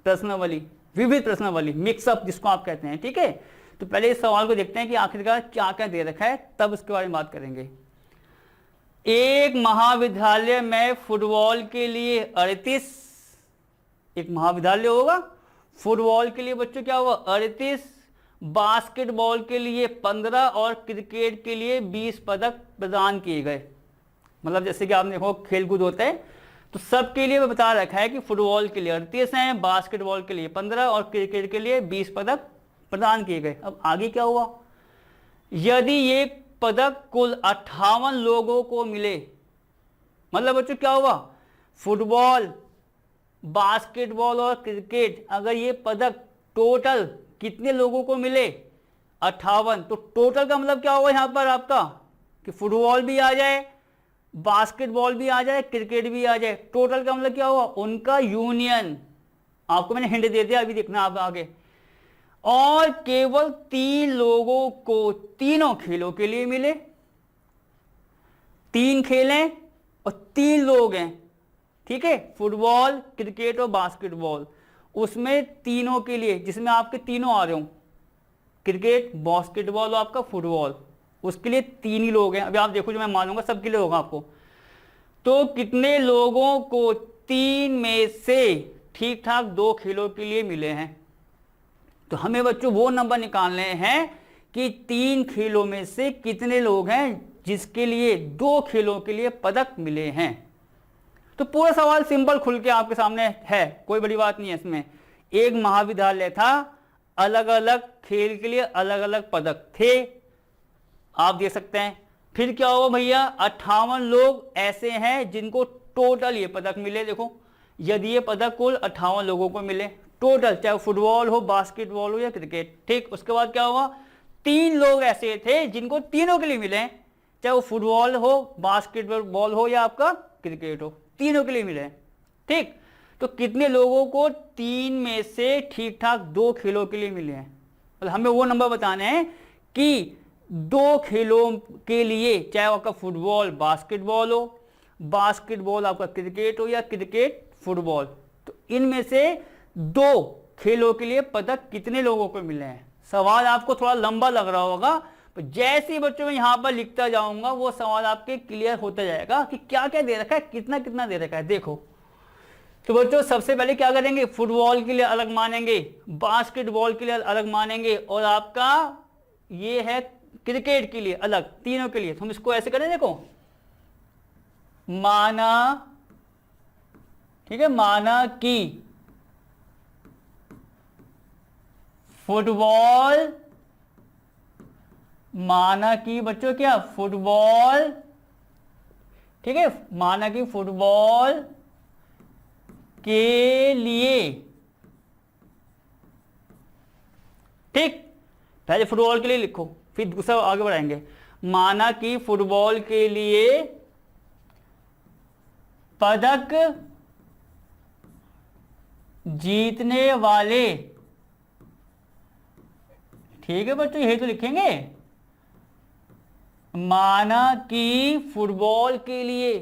प्रश्नावली, विविध प्रश्नावली, मिक्सअप जिसको आप कहते हैं। ठीक है, तो पहले इस सवाल को देखते हैं कि आखिरकार क्या क्या दे रखा है, तब उसके बारे में बात करेंगे। एक महाविद्यालय में फुटबॉल के लिए 38, एक महाविद्यालय होगा, फुटबॉल के लिए बच्चों क्या होगा 38, बास्केटबॉल के लिए 15 और क्रिकेट के लिए 20 पदक प्रदान किए गए। मतलब जैसे कि आपने देखो खेलकूद होते हैं, तो सबके लिए बता रखा है कि फुटबॉल के लिए 38 हैं, बास्केटबॉल के लिए 15 और क्रिकेट के लिए 20 पदक प्रदान किए गए। अब आगे क्या हुआ, यदि ये पदक कुल 58 लोगों को मिले, मतलब बच्चों क्या हुआ, फुटबॉल, बास्केटबॉल और क्रिकेट, अगर ये पदक टोटल कितने लोगों को मिले 58, तो टोटल का मतलब क्या होगा यहां पर आपका कि फुटबॉल भी आ जाए, बास्केटबॉल भी आ जाए, क्रिकेट भी आ जाए। टोटल का मतलब क्या हुआ, उनका यूनियन। आपको मैंने हिंट दे दिया, अभी देखना आप आगे। और केवल 3 लोगों को तीनों खेलों के लिए मिले, 3 खेल हैं और 3 लोग हैं। ठीक है, फुटबॉल, क्रिकेट और बास्केटबॉल, उसमें तीनों के लिए, जिसमें आपके तीनों आ रहे हो, क्रिकेट, बास्केटबॉल और आपका फुटबॉल, उसके लिए 3 ही लोग हैं। अभी आप देखो जो मैं मानूंगा सबके लिए होगा आपको। तो कितने लोगों को 3 में से ठीक ठाक 2 खेलों के लिए मिले हैं? तो हमें बच्चों वो नंबर निकालने हैं कि 3 खेलों में से कितने लोग हैं जिसके लिए 2 खेलों के लिए पदक मिले हैं। तो पूरा सवाल सिंपल खुल के आपके सामने है, कोई बड़ी बात नहीं है इसमें। एक महाविद्यालय था, अलग अलग खेल के लिए अलग अलग पदक थे, आप देख सकते हैं। फिर क्या हुआ भैया, 58 लोग ऐसे हैं जिनको टोटल ये पदक मिले। देखो, यदि ये पदक कुल 58 लोगों को मिले टोटल, चाहे फुटबॉल हो, बास्केटबॉल हो या क्रिकेट। ठीक, उसके बाद क्या हुआ, 3 लोग ऐसे थे जिनको तीनों के लिए मिले, चाहे वो फुटबॉल हो, बास्केटबॉल हो या आपका क्रिकेट हो, तीनों के लिए मिले। ठीक, तो कितने लोगों को 3 में से ठीक ठाक 2 खेलों के लिए मिले हैं? मतलब हमें वो नंबर बताने हैं कि 2 खेलों के लिए, चाहे आपका फुटबॉल बास्केटबॉल हो, बास्केटबॉल आपका क्रिकेट हो या क्रिकेट फुटबॉल, तो इनमें से 2 खेलों के लिए पदक कितने लोगों को मिले हैं। सवाल आपको थोड़ा लंबा लग रहा होगा, तो जैसे ही बच्चों में यहां पर लिखता जाऊंगा वो सवाल आपके क्लियर होता जाएगा कि क्या क्या दे रखा है, कितना कितना दे रखा है। देखो, तो बच्चों सबसे पहले क्या करेंगे, फुटबॉल के लिए अलग मानेंगे, बास्केटबॉल के लिए अलग मानेंगे, और आपका ये है क्रिकेट के लिए अलग, तीनों के लिए। तो हम इसको ऐसे करें, देखो, माना, ठीक है, माना कि फुटबॉल, माना कि बच्चों क्या फुटबॉल, ठीक है, माना कि फुटबॉल के लिए, ठीक, पहले फुटबॉल के लिए लिखो, फिर दूसरा आगे बढ़ाएंगे। माना कि फुटबॉल के लिए पदक जीतने वाले, ठीक है बच्चों, यही तो लिखेंगे। माना कि फुटबॉल के लिए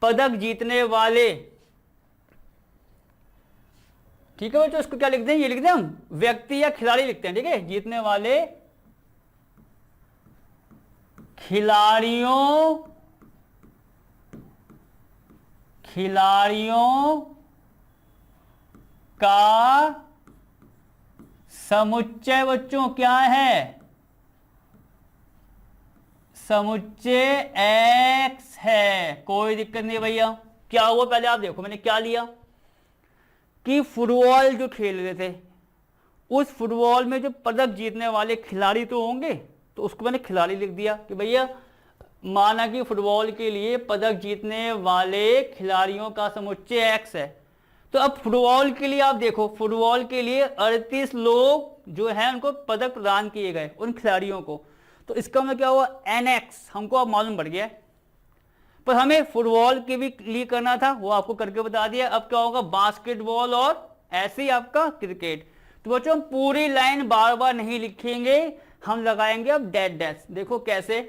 पदक जीतने वाले ठीक है बच्चों, इसको क्या लिखते हैं, ये लिखते हैं हम व्यक्ति या खिलाड़ी लिखते हैं, ठीक है, जीतने वाले खिलाड़ियों का समुच्चय बच्चों क्या है, समुच्चय x है। कोई दिक्कत नहीं भैया। क्या हुआ पहले आप देखो, मैंने क्या लिया कि फुटबॉल जो खेल रहे थे, उस फुटबॉल में जो पदक जीतने वाले खिलाड़ी तो होंगे, तो उसको मैंने खिलाड़ी लिख दिया कि भैया माना कि फुटबॉल के लिए पदक जीतने वाले खिलाड़ियों का समुच्चय x है। तो अब फुटबॉल के लिए आप देखो, फुटबॉल के लिए 38 लोग जो हैं उनको पदक प्रदान किए गए, उन खिलाड़ियों को। तो इसका मतलब क्या हुआ, nx हमको अब मालूम पड़ गया, पर हमें फुटबॉल के भी लिए करना था, वो आपको करके बता दिया। अब क्या होगा, बास्केटबॉल और ऐसे ही आपका क्रिकेट। तो बच्चों हम पूरी लाइन बार बार नहीं लिखेंगे, हम लगाएंगे अब डैश डैश। देखो कैसे,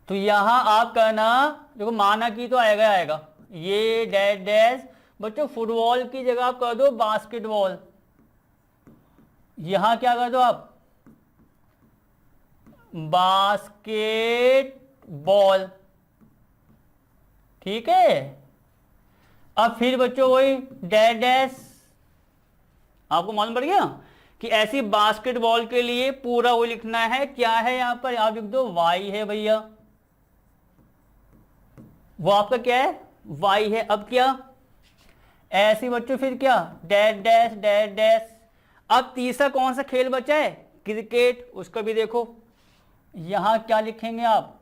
तो यहां आप करना, देखो माना कि तो आएगा आएगा ये डैश डैश। बच्चों फुटबॉल की जगह आप कर दो बास्केटबॉल, यहां क्या कर दो आप बास्केटबॉल, ठीक है। अब फिर बच्चों वही डैश डैश, आपको मालूम पड़ गया कि ऐसी बास्केटबॉल के लिए पूरा वो लिखना है, क्या है यहां पर, आप लिख दो y है भैया, वो आपका क्या है y है। अब क्या ऐसे बच्चों फिर क्या डैश डैश डैश डैश। अब तीसरा कौन सा खेल बचा है, क्रिकेट, उसका भी देखो यहां क्या लिखेंगे आप,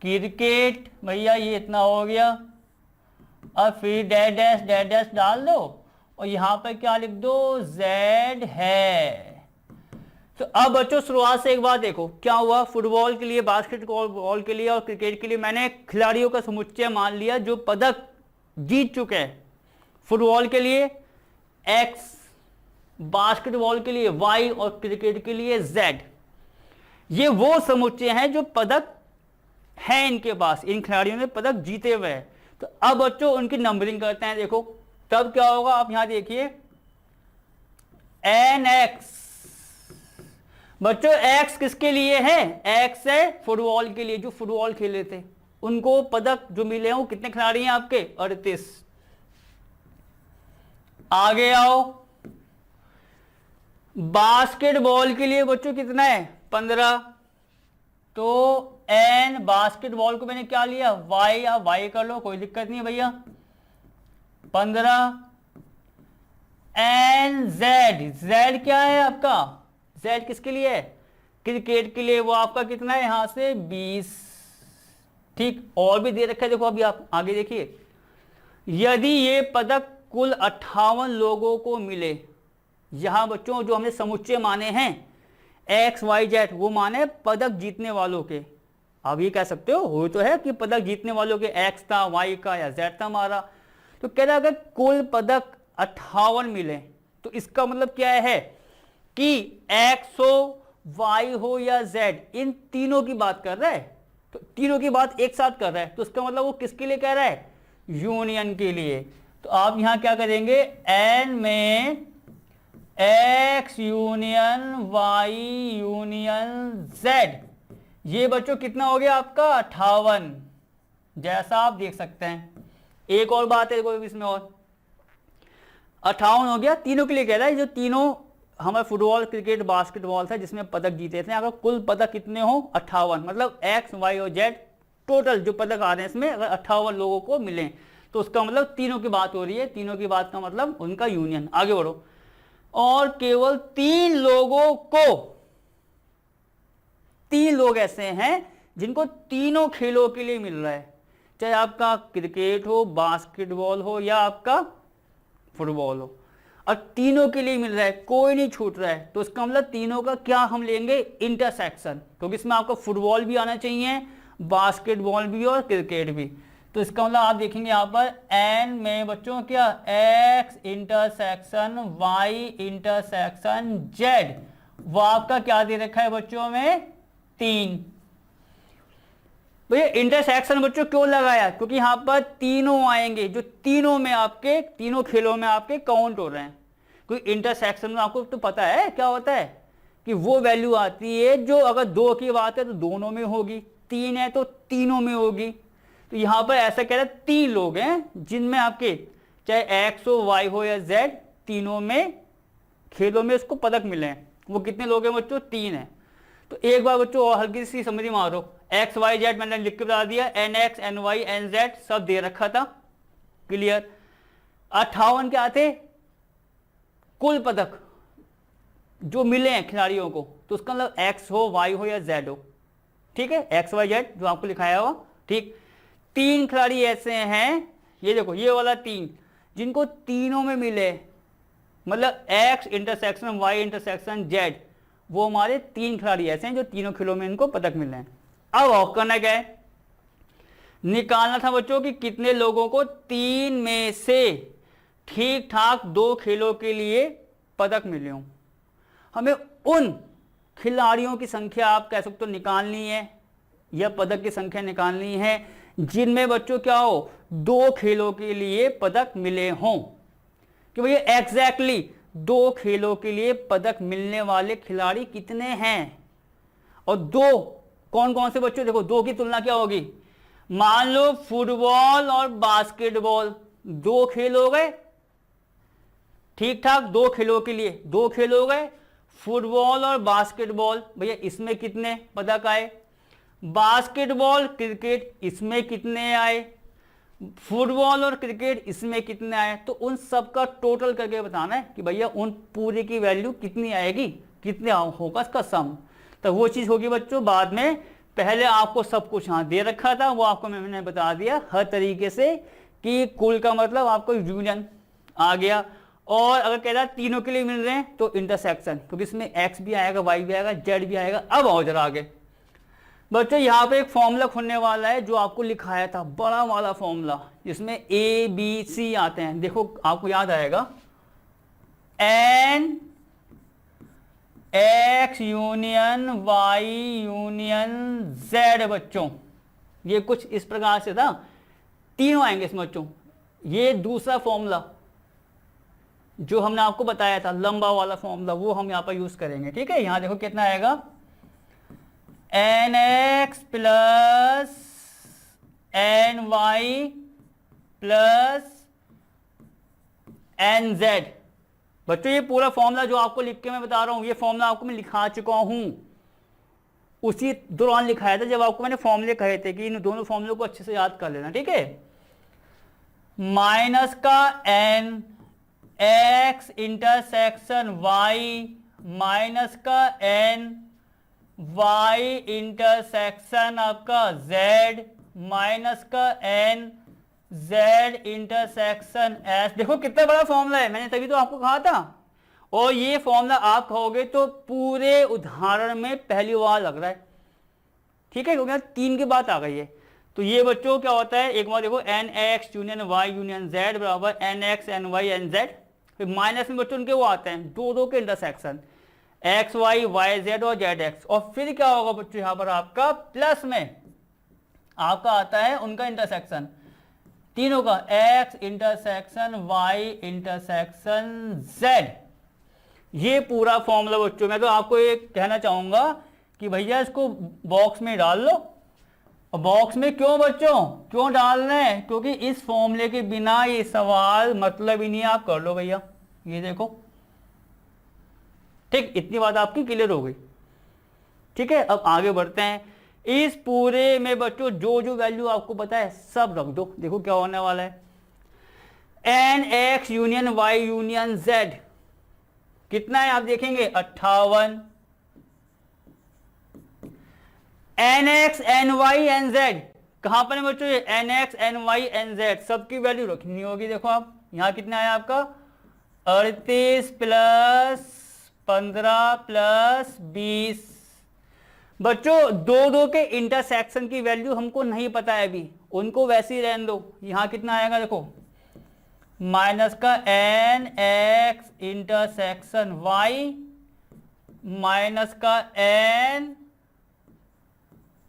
क्रिकेट भैया, ये इतना हो गया। अब फिर डैश डैश डैश डैश डाल दो और यहां पर क्या लिख दो, जेड है। तो अब बच्चों शुरुआत से एक बार देखो क्या हुआ, फुटबॉल के लिए, बास्केटबॉल के लिए और क्रिकेट के लिए मैंने खिलाड़ियों का समुच्चय मान लिया जो पदक जीत चुके हैं। फुटबॉल के लिए x, बास्केटबॉल के लिए y और क्रिकेट के लिए z। ये वो समुच्चय हैं जो पदक है इनके पास, इन खिलाड़ियों ने पदक जीते हुए हैं। तो अब बच्चों उनकी नंबरिंग करते हैं, देखो तब क्या होगा, आप यहां देखिए nx। बच्चों x किसके लिए है, x है फुटबॉल के लिए, जो फुटबॉल खेले थे उनको पदक जो मिले हैं। वो कितने खिलाड़ी हैं आपके, 38। आगे आओ, बास्केटबॉल के लिए बच्चों कितना है, 15। तो n बास्केटबॉल को मैंने क्या लिया, y, आप y कर लो, कोई दिक्कत नहीं भैया, 15। n z क्या है आपका, z किसके लिए है, क्रिकेट के लिए, वो आपका कितना है यहां से 20। ठीक, और भी दे रखा है, देखो अभी आप आगे देखिए, यदि ये पदक कुल 58 लोगों को मिले, यहां बच्चों जो हमने समुच्चय माने हैं x y z, वो माने पदक जीतने वालों के। आप ये कह सकते हो तो है कि पदक जीतने वालों के x था, y का या z था हमारा। तो कह रहा अगर कुल पदक 58 मिले, तो इसका मतलब क्या है कि x हो, y हो या z, इन तीनों की बात कर रहा है। तो तीनों की बात एक साथ कर रहा है, तो इसका मतलब वो किसके लिए कह रहा है, यूनियन के लिए। तो आप यहां क्या करेंगे, n में x union y union z, ये बच्चों कितना हो गया आपका 58, जैसा आप देख सकते हैं। एक और बात है देखो इसमें, और 58 हो गया, तीनों के लिए कह रहा है, जो तीनों हमारे फुटबॉल क्रिकेट बास्केटबॉल था जिसमें पदक जीते थे, अगर कुल पदक कितने हो 58, मतलब x y और z टोटल जो पदक आ रहे हैं इसमें अगर 58 लोगों को मिले, तो उसका मतलब तीनों की बात हो रही है, तीनों की बात का मतलब उनका यूनियन। आगे बढ़ो, और केवल 3 लोगों को, 3 लोग ऐसे हैं जिनको तीनों खेलों के लिए मिल रहा है, चाहे आपका क्रिकेट हो, बास्केटबॉल हो या आपका फुटबॉल हो, और तीनों के लिए मिल रहा है, कोई नहीं छूट रहा है। तो इसका मतलब तीनों का क्या हम लेंगे, इंटरसेक्शन, क्योंकि इसमें आपका फुटबॉल भी आना चाहिए, बास्केटबॉल भी और क्रिकेट भी। तो इसका मतलब आप देखेंगे यहाँ पर n में बच्चों क्या, x intersection y intersection z, वो आपका क्या दे रखा है बच्चों में 3। भैया इंटरसेक्शन बच्चों क्यों लगाया, क्योंकि यहाँ पर तीनों आएंगे जो तीनों में आपके, तीनों खेलों में आपके काउंट हो रहे हैं। क्योंकि इंटरसेक्शन में आपको तो पता है क्या होता है कि वो वैल्यू आती है जो अगर 2 की बात है तो दोनों में होगी, 3 है तो तीनों में होगी। तो यहाँ पर ऐसा कह रहा है 3 लोग हैं जिनमें आपके चाहे एक्स हो, वाई हो या जेड, तीनों में खेलों में उसको पदक मिले हैं। वो कितने लोग हैं बच्चों? 3 है। तो एक बार बच्चों और हल्की सी समझ मारो, एक्स वाई जेड मैंने लिख के बता दिया, n x n Y n Z सब दे रखा था, क्लियर। 58 क्या थे कुल पदक जो मिले हैं खिलाड़ियों को, तो उसका मतलब एक्स हो, वाई हो या जेड हो, ठीक है, एक्स वाई जेड जो आपको लिखाया हुआ, ठीक। 3 खिलाड़ी ऐसे हैं, ये देखो ये वाला 3 जिनको तीनों में मिले, मतलब X intersection Y intersection Z, वो हमारे 3 खिलाड़ी ऐसे हैं जो तीनों खेलों में इनको पदक मिले हैं। अब और करना क्या है, निकालना था बच्चों कि कितने लोगों को 3 में से ठीक ठाक 2 खेलों के लिए पदक मिले हों। हमें उन खिलाड़ियों की संख्या आप कह सकते हो निकालनी है, या पदक की संख्या निकालनी है जिनमें बच्चों क्या हो 2 खेलों के लिए पदक मिले हों, कि भैया एग्जैक्टली 2 खेलों के लिए पदक मिलने वाले खिलाड़ी कितने हैं। और 2 कौन कौन से बच्चों, देखो 2 की तुलना क्या होगी, मान लो फुटबॉल और बास्केटबॉल 2 खेल हो गए, ठीक ठाक 2 खेलों के लिए 2 खेल हो गए, फुटबॉल और बास्केटबॉल, भैया इसमें कितने पदक आए, बास्केटबॉल क्रिकेट इसमें कितने आए, फुटबॉल और क्रिकेट इसमें कितने आए, तो उन सब का टोटल करके बताना है कि भैया उन पूरे की वैल्यू कितनी आएगी, कितने होगा इसका सम। तो वो चीज़ होगी बच्चों बाद में, पहले आपको सब कुछ यहाँ दे रखा था, वो आपको मैंने बता दिया हर तरीके से कि कुल का मतलब आपको यूनियन आ गया। और अगर कह रहा है तीनों के लिए मिल रहे हैं तो इंटरसेक्शन, क्योंकि इसमें एक्स भी आएगा, वाई भी आएगा, जेड भी आएगा। अब और जरा आगे बच्चों, यहाँ पे एक फॉर्मूला खुलने वाला है जो आपको लिखाया था, बड़ा वाला फॉर्मूला जिसमें ए बी सी आते हैं। देखो आपको याद आएगा, n x union Y union Z बच्चों, ये कुछ इस प्रकार से था, तीनों आएंगे इसमें बच्चों। ये दूसरा फॉर्मूला जो हमने आपको बताया था लंबा वाला फॉर्मूला, वो हम यहाँ पर यूज करेंगे, ठीक है। यहाँ देखो कितना आएगा, n X plus n Y plus n Z. बच्चों ये पूरा फॉर्मूला जो आपको लिख के मैं बता रहा हूं, ये फॉर्मूला आपको मैं लिखा चुका हूं, उसी दौरान लिखाया था जब आपको मैंने फॉर्मूले कहे थे कि इन दोनों फॉर्मूले को अच्छे से याद कर लेना, ठीक है। माइनस का n X intersection Y minus का एन वाई इंटरसेक्शन आपका जेड माइनस का एन जेड इंटरसेक्शन एस। देखो कितना बड़ा फॉर्मूला है, मैंने तभी तो आपको कहा था। और ये फॉर्मूला आप कहोगे तो पूरे उदाहरण में पहली बार लग रहा है, ठीक है, क्योंकि 3 की बात आ गई है। तो ये बच्चों क्या होता है, एक बार देखो, n x union Y union z बराबर n x n Y n z. फिर माइनस में बच्चों उनके वो आते हैं 2 के intersection, x y y z और जेड एक्स। और फिर क्या होगा बच्चों, यहां पर आपका प्लस में आपका आता है उनका इंटरसेक्शन, तीनों का, X intersection Y intersection Z. ये पूरा फॉर्मूला बच्चों, मैं तो आपको ये कहना चाहूंगा कि भैया इसको बॉक्स में डाल लो। और बॉक्स में क्यों बच्चों, क्यों डाल रहे हैं, क्योंकि इस फॉर्मूले के बिना ये सवाल मतलब ही नहीं, आप कर लो भैया, ये देखो, ठीक, इतनी बात आपकी क्लियर हो गई, ठीक है। अब आगे बढ़ते हैं। इस पूरे में बच्चों जो जो वैल्यू आपको पता है सब रख दो। देखो क्या होने वाला है, n x union Y union Z कितना है आप देखेंगे 58, n x n Y n Z कहां पर है बच्चों, n x n Y n Z सबकी वैल्यू रखनी होगी। देखो आप यहां कितना है आपका 38 प्लस 15 प्लस 20। बच्चों 2 के इंटरसेक्शन की वैल्यू हमको नहीं पता है अभी, उनको वैसे ही रहने दो। यहां कितना आएगा देखो, माइनस का n X intersection Y minus का एन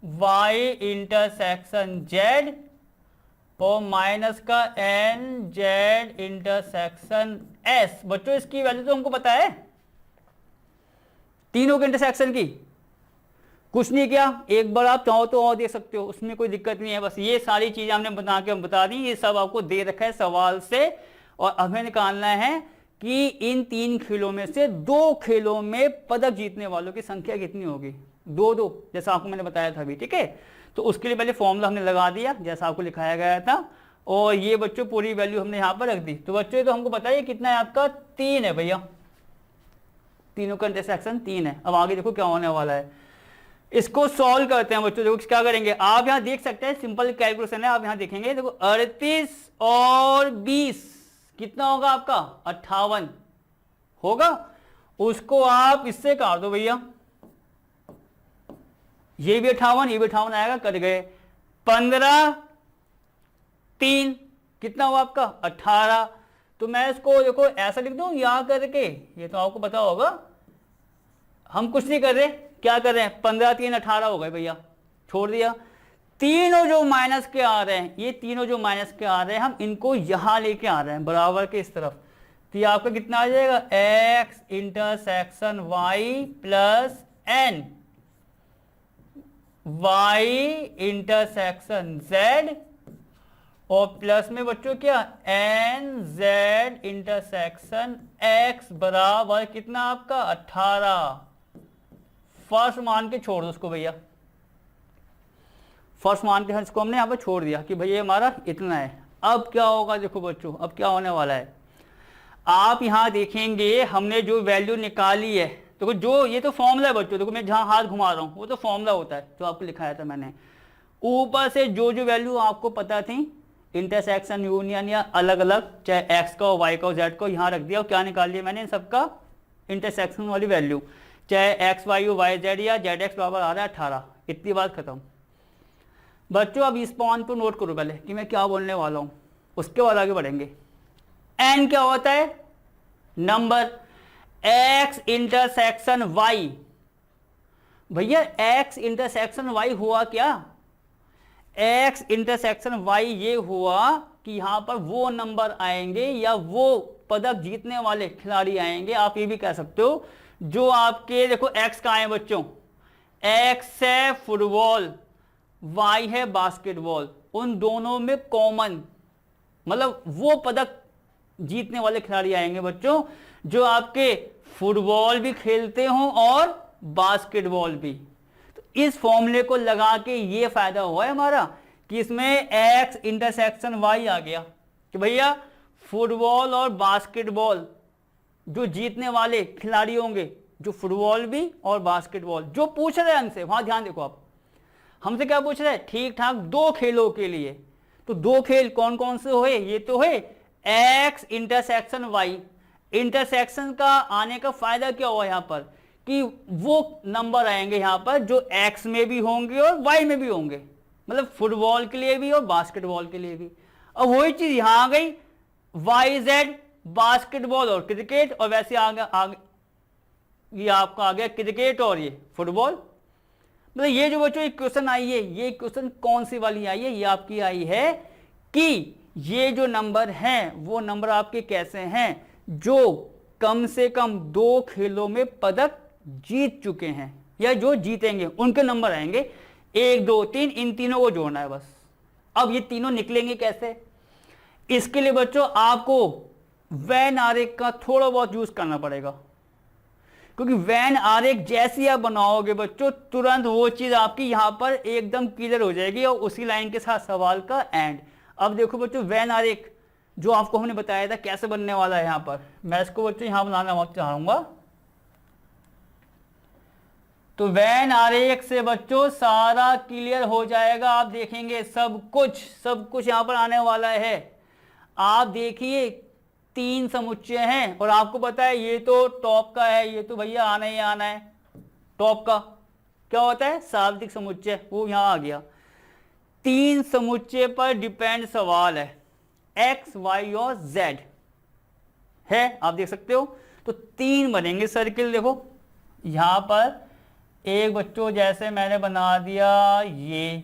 वाई इंटरसेक्शन जेड और माइनस का एन जेड इंटरसेक्शन एस। बच्चों इसकी वैल्यू तो हमको पता है, तीनों के इंटरसेक्शन की। कुछ नहीं किया, एक बार आप चाहो तो और दे सकते हो, उसमें कोई दिक्कत नहीं है। बस ये सारी चीजें हमने बना के हम बता दी, ये सब आपको दे रखा है सवाल से। और हमें निकालना है कि इन 3 खेलों में से 2 खेलों में पदक जीतने वालों की संख्या कितनी होगी। 2-2 जैसा आपको मैंने बताया था अभी, ठीक है। तो उसके लिए पहले फॉर्मूला हमने लगा दिया जैसा आपको लिखाया गया था, और ये बच्चों पूरी वैल्यू हमने यहाँ पर रख दी। तो बच्चों तो हमको बताइए कितना है आपका, 3 है भैया, तीनों का इंटरसेक्शन 3 है। अब आगे देखो क्या होने वाला है, इसको सॉल्व करते हैं बच्चों। देखो क्या करेंगे, आप यहां देख सकते हैं, सिंपल कैलकुलेशन है, आप यहां देखेंगे। देखो 38 और 20 कितना होगा आपका, 58 होगा। उसको आप इससे काट दो भैया, ये भी 58, ये भी 58 आएगा, कट गए। 15 3 कितना हुआ आपका, 18। तो मैं इसको देखो ऐसा लिख दूं यहां करके, ये तो आपको पता होगा। हम कुछ नहीं कर रहे, क्या कर रहे हैं, 15 3 18 हो गए भैया, छोड़ दिया। तीनों जो माइनस के आ रहे हैं, ये तीनों जो माइनस के आ रहे हैं, हम इनको यहां लेके आ रहे हैं बराबर के इस तरफ। तो ये आपका कितना आ जाएगा, X intersection Y plus n Y intersection Z, और प्लस में बच्चों क्या, एन जेड इंटरसेक्शन एक्स बराबर कितना आपका, 18। फर्स्ट मान के छोड़ दो उसको भैया, फर्स्ट मान के इसको हमने यहाँ पर छोड़ दिया कि भैया हमारा इतना है। अब क्या होगा देखो बच्चों, अब क्या होने वाला है, आप यहाँ देखेंगे हमने जो वैल्यू निकाली है। देखो जो ये तो फॉर्मूला है बच्चों, देखो मैं जहाँ हाथ घुमा रहा हूँ वो तो फॉर्मूला होता है जो आपको लिखाया था मैंने। ऊपर से जो जो वैल्यू आपको पता थी, इंटरसेक्शन यूनियन या अलग अलग, चाहे एक्स का वाई का जेड को, यहाँ रख दिया। और क्या निकाल लिया मैंने, इन सबका इंटरसेक्शन वाली वैल्यू, चाहे एक्स वाई वाई जेड या जेड एक्स बराबर आ रहा है 18। इतनी बात खत्म बच्चों। अब इस पॉइंट को नोट करो पहले कि मैं क्या बोलने वाला हूं, उसके बाद आगे बढ़ेंगे। एन क्या होता है, नंबर। एक्स इंटरसेक्शन वाई, भैया एक्स इंटरसेक्शन वाई हुआ क्या, एक्स इंटरसेक्शन वाई ये हुआ कि यहां पर वो नंबर आएंगे या वो पदक जीतने वाले खिलाड़ी आएंगे। आप ये भी कह सकते हो जो आपके, देखो एक्स का आए बच्चों, एक्स है फुटबॉल, वाई है बास्केटबॉल, उन दोनों में कॉमन, मतलब वो पदक जीतने वाले खिलाड़ी आएंगे बच्चों जो आपके फुटबॉल भी खेलते हों और बास्केटबॉल भी। तो इस फॉर्मूले को लगा के ये फायदा हुआ है हमारा कि इसमें एक्स इंटरसेक्शन वाई आ गया कि भैया फुटबॉल और बास्केटबॉल जो जीतने वाले खिलाड़ी होंगे, जो फुटबॉल भी और बास्केटबॉल। जो पूछ रहे हैं हमसे, वहां ध्यान देखो आप, हमसे क्या पूछ रहे हैं, ठीक ठाक 2 खेलों के लिए। तो 2 खेल कौन कौन से हुए, ये तो है एक्स इंटरसेक्शन वाई। इंटरसेक्शन का आने का फायदा क्या हुआ यहां पर कि वो नंबर आएंगे यहां पर जो एक्स में भी होंगे और वाई में भी होंगे, मतलब फुटबॉल के लिए भी और बास्केटबॉल के लिए भी। अब वही चीज यहां आ गई, वाई जेड बास्केटबॉल और क्रिकेट, और वैसे आगे ये आपका आ गया क्रिकेट और ये फुटबॉल। मतलब ये जो बच्चों एक क्वेश्चन आई है, ये क्वेश्चन कौन सी वाली आई है, ये आपकी आई है कि ये जो नंबर हैं वो नंबर आपके कैसे हैं जो कम से कम 2 खेलों में पदक जीत चुके हैं या जो जीतेंगे, उनके नंबर आएंगे 1 2 3, इन तीनों को जोड़ना है बस। अब ये तीनों निकलेंगे कैसे, इसके लिए बच्चों आपको वेन आरेख का थोड़ा बहुत यूज करना पड़ेगा, क्योंकि वेन आरेख जैसी आप बनाओगे बच्चों तुरंत वो चीज आपकी यहां पर एकदम क्लियर हो जाएगी और उसी लाइन के साथ सवाल का एंड। अब देखो बच्चों वेन आरेख जो आपको हमने बताया था कैसे बनने वाला है, यहां पर मैं इसको बच्चों यहां बनाना चाहूंगा। तो वेन आरेख से बच्चों सारा क्लियर हो जाएगा, आप देखेंगे सब कुछ यहां पर आने वाला है। आप देखिए 3 समुच्चय हैं और आपको पता है ये तो टॉप का है, ये तो भैया आना ही आना है। टॉप का क्या होता है, शाब्दिक समुच्चय, वो यहां आ गया। 3 समुच्चय पर डिपेंड सवाल है, एक्स वाई और जेड है, आप देख सकते हो। तो 3 बनेंगे सर्किल, देखो यहां पर एक बच्चों जैसे मैंने बना दिया ये,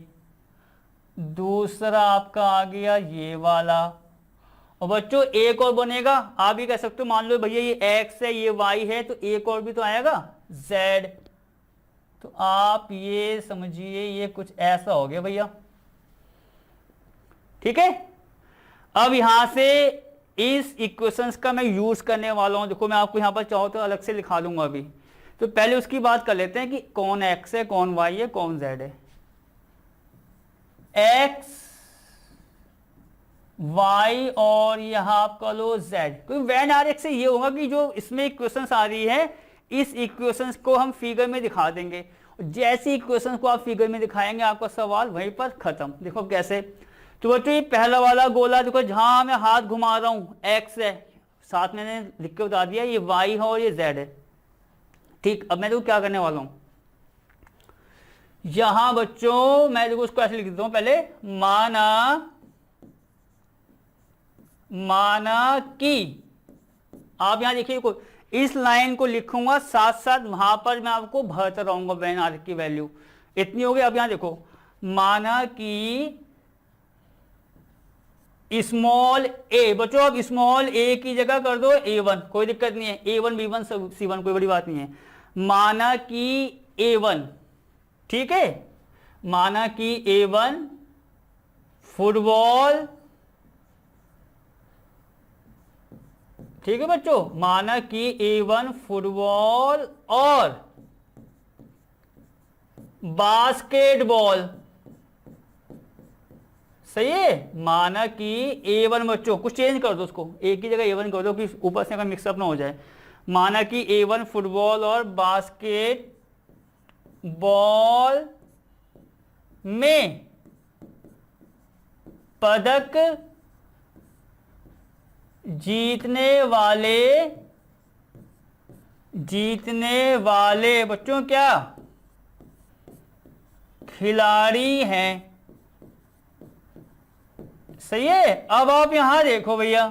दूसरा आपका आ गया ये वाला, और बच्चों एक और बनेगा। आप भी कह सकते हो मान लो भैया ये x है ये y है, तो एक और भी तो आएगा z। तो आप ये समझिए ये कुछ ऐसा हो गया भैया, ठीक है। अब यहां से इस इक्वेशंस का मैं यूज करने वाला हूं। देखो मैं आपको यहां पर चाहो तो अलग से लिखा दूंगा अभी। तो पहले उसकी बात कर लेते हैं कि कौन x है, कौन y है, कौन z है। x, y और यहां आपका लो z। क्योंकि वैन आर एक्स से ये होगा कि जो इसमें इक्वेशंस आ रही है इस इक्वेशंस को हम फिगर में दिखा देंगे। जैसी इक्वेशंस को आप फिगर में दिखाएंगे आपका सवाल वहीं पर खत्म। देखो कैसे। तो बच्चों ये पहला वाला गोला देखो, जहां मैं हाथ घुमा रहा हूं x है, साथ मैंने लिख के बता दिया ये y है और ये z है, ठीक। अब मैं देखो क्या करने वाला हूं, यहां बच्चों मैं देखो उसको ऐसे लिख देता हूं पहले, माना कि आप यहां देखिए इस लाइन को लिखूंगा, साथ साथ वहां पर मैं आपको भरता रहूंगा वैन आर की वैल्यू इतनी होगी। अब यहां देखो माना कि स्मॉल ए, बच्चों अब स्मॉल ए की जगह कर दो a1, कोई दिक्कत नहीं है, a1 b1 c1 कोई बड़ी बात नहीं है। माना कि a1, ठीक है, माना कि a1 फुटबॉल, ठीक है बच्चों, माना कि a1 फुटबॉल और बास्केटबॉल, सही है। माना कि a1 बच्चों कुछ चेंज कर दो, उसको a की जगह a1 कर दो कि ऊपर से अगर मिक्सअप ना हो जाए। माना कि a1 फुटबॉल और बास्केट बॉल में पदक जीतने वाले बच्चों क्या खिलाड़ी हैं, सही है। अब आप यहां देखो भैया,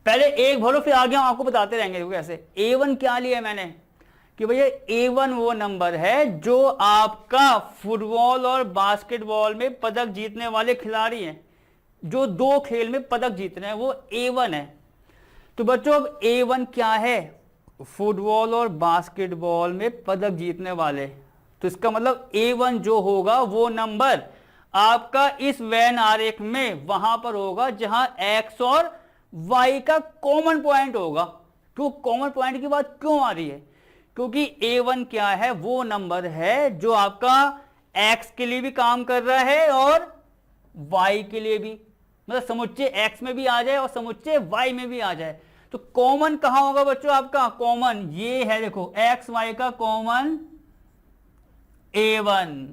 पहले एक भरो फिर आगे हम आपको बताते रहेंगे देखो कैसे। a1 क्या लिया मैंने कि भैया a1 वो नंबर है जो आपका फुटबॉल और बास्केटबॉल में पदक जीतने वाले खिलाड़ी हैं, जो दो खेल में पदक जीत रहे हैं, वो a1 है। तो बच्चों अब a1 क्या है, फुटबॉल और बास्केटबॉल में पदक जीतने वाले। तो इसका मतलब a1 जो होगा वो नंबर आपका इस वैन आरेख में वहां पर होगा जहां x और y का कॉमन पॉइंट होगा। क्यों कॉमन पॉइंट की बात क्यों आ रही है, क्योंकि a1 क्या है, वो नंबर है जो आपका x के लिए भी काम कर रहा है और y के लिए भी, मतलब समुच्चय x में भी आ जाए और समुच्चय y में भी आ जाए। तो कॉमन कहां होगा बच्चों, आपका कॉमन ये है, देखो x y का कॉमन a1।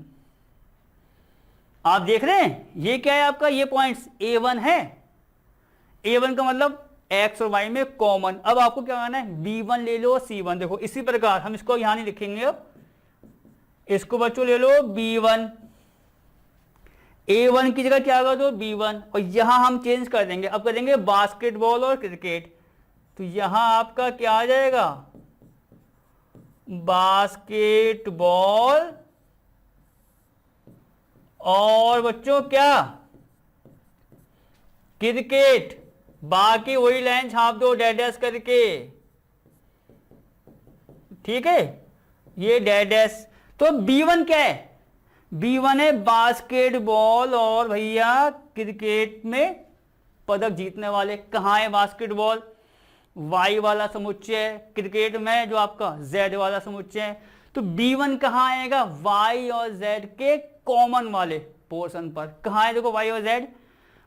आप देख रहे हैं ये क्या है आपका, ये पॉइंट्स a1 है। a1 का मतलब x और y में कॉमन। अब आपको क्या करना है, b1 ले लो c1। देखो इसी प्रकार हम इसको यहां नहीं लिखेंगे, अब इसको बच्चों ले लो b1, a1 की जगह क्या कर दो b1, और यहां हम चेंज कर देंगे, अब करेंगे बास्केटबॉल और क्रिकेट। तो यहां आपका क्या आ जाएगा, बास्केटबॉल और बच्चों क्या क्रिकेट। बाकी वही लाइन छाप दो डैश करके, ठीक है, ये डैश। तो b1 क्या है, b1 है बास्केटबॉल और भैया क्रिकेट में पदक जीतने वाले। कहां है बास्केटबॉल, y वाला समुच्चय, क्रिकेट में जो आपका z वाला समुच्चय है। तो b1 कहां आएगा, y और z के कॉमन वाले पोर्शन पर। कहां है देखो y और z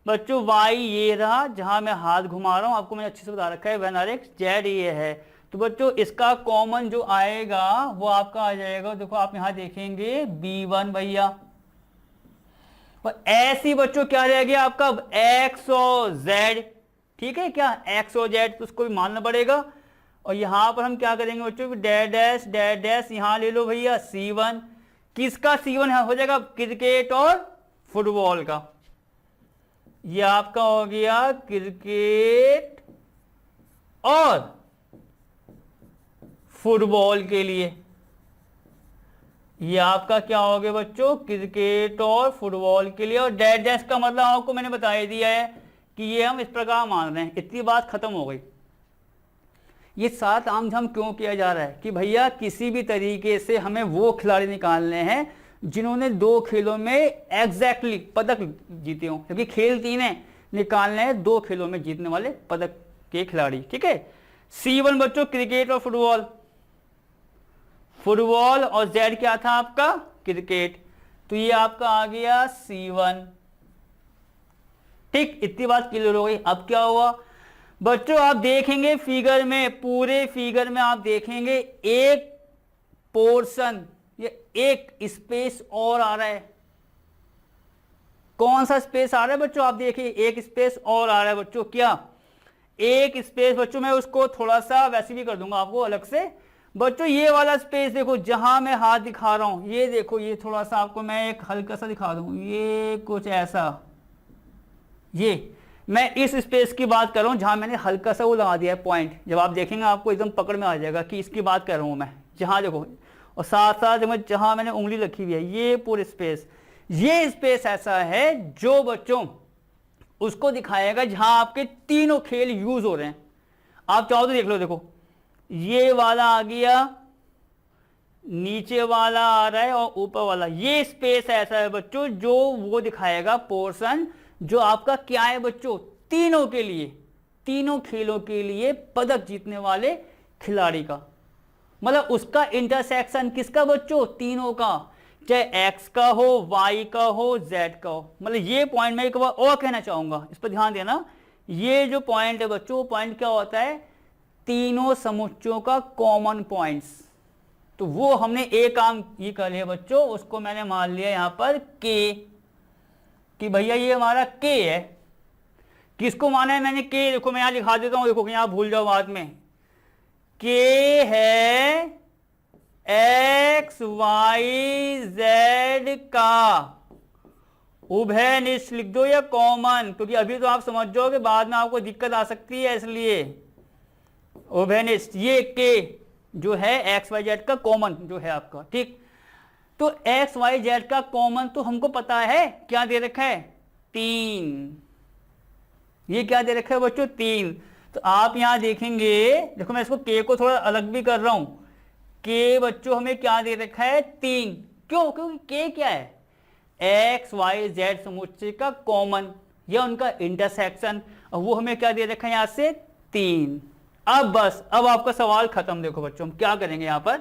बच्चों, y ये रहा जहां मैं हाथ घुमा रहा हूं, आपको मैंने अच्छे से बता रखा है वैन आर एक्स, z ये है। तो बच्चों इसका कॉमन जो आएगा वो आपका आ जाएगा, देखो आप यहां देखेंगे b1 भैया, और ऐसी बच्चों क्या रह गया आपका x और z, ठीक है क्या, x और z, तो उसको भी मानना पड़ेगा। और यहां पर हम क्या करेंगे बच्चों, डैश यहां ले लो भैया c1। किसका c1 हो जाएगा, क्रिकेट और फुटबॉल का। ये आपका हो गया क्रिकेट और फुटबॉल के लिए, ये आपका क्या हो गया बच्चों, क्रिकेट और फुटबॉल के लिए। और डैश डैश का मतलब आपको मैंने बता ही दिया है कि ये हम इस प्रकार मान रहे हैं। इतनी बात खत्म हो गई। ये 7 आम झाम क्यों किया जा रहा है कि भैया किसी भी तरीके से हमें वो खिलाड़ी निकालने हैं जिन्होंने 2 खेलों में एग्जैक्टली पदक जीते हों, क्योंकि खेल 3 है, निकालने हैं 2 खेलों में जीतने वाले पदक के खिलाड़ी। ठीक है, C1 बच्चों क्रिकेट और फुटबॉल, फुटबॉल और Z क्या था आपका, क्रिकेट, तो ये आपका आ गया C1। ठीक, इतनी बात क्लियर हो गई। अब क्या हुआ बच्चों, आप देखेंगे फिगर में, पूरे फिगर में आप देखेंगे एक पोर्शन, ये एक स्पेस और आ रहा है। कौन सा स्पेस आ रहा है बच्चों, आप देखिए एक स्पेस और आ रहा है बच्चों। क्या एक स्पेस बच्चों, मैं उसको थोड़ा सा वैसे भी कर दूंगा आपको अलग से। बच्चों ये वाला स्पेस देखो, जहां मैं हाथ दिखा रहा हूं, ये देखो, ये थोड़ा सा आपको मैं एक हल्का सा दिखा दूं, ये कुछ ऐसा, ये मैं इस स्पेस की बात कर रहा हूं जहां मैंने हल्का सा वो लगा दिया है पॉइंट। जब आप देखेंगे आपको एकदम पकड़ में आ जाएगा कि इसकी बात कर रहा हूं मैं, जहां देखो, और साथ साथ जहां मैंने उंगली रखी हुई है, ये पूरे स्पेस, ये स्पेस ऐसा है जो बच्चों उसको दिखाएगा जहां आपके तीनों खेल यूज हो रहे हैं। आप चाहो तो देख लो, देखो ये वाला आ गया, नीचे वाला आ रहा है और ऊपर वाला, ये स्पेस ऐसा है बच्चों जो वो दिखाएगा पोर्शन जो आपका क्या है बच्चों, तीनों के लिए, तीनों खेलों के लिए पदक जीतने वाले खिलाड़ी का, मतलब उसका इंटरसेक्शन किसका बच्चों, तीनों का, चाहे एक्स का हो, वाई का हो, जेड का हो। मतलब ये पॉइंट मैं एक बार और कहना चाहूंगा, इस पर ध्यान देना। ये जो पॉइंट है बच्चों, पॉइंट क्या होता है, तीनों समुच्चयों का कॉमन पॉइंट्स। तो वो हमने एक काम ये कर लिया बच्चों, उसको मैंने मान लिया यहां पर के, कि भैया ये हमारा के है। किसको माना है मैंने, के, देखो मैं यहां लिखा देता हूं, देखो यहां भूल जाओ बाद में, के है एक्स वाई जेड का उभयनिष्ठ लिख दो या कॉमन, क्योंकि अभी तो आप समझ जाओगे, बाद में आपको दिक्कत आ सकती है, इसलिए उभयनिष्ठ, ये के जो है एक्स वाई जेड का कॉमन जो है आपका। ठीक, तो एक्स वाई जेड का कॉमन तो हमको पता है, क्या दे रखा है, 3। ये क्या दे रखा है बच्चों, 3। तो आप यहां देखेंगे, देखो मैं इसको के को थोड़ा अलग भी कर रहा हूं, के बच्चों हमें क्या दे रखा है, 3। क्यों, क्योंकि के क्या है, एक्स वाई जेड समुच्चय का कॉमन या उनका इंटरसेक्शन, और वो हमें क्या दे रखा है यहां से, 3। अब बस, अब आपका सवाल खत्म। देखो बच्चों हम क्या करेंगे यहां पर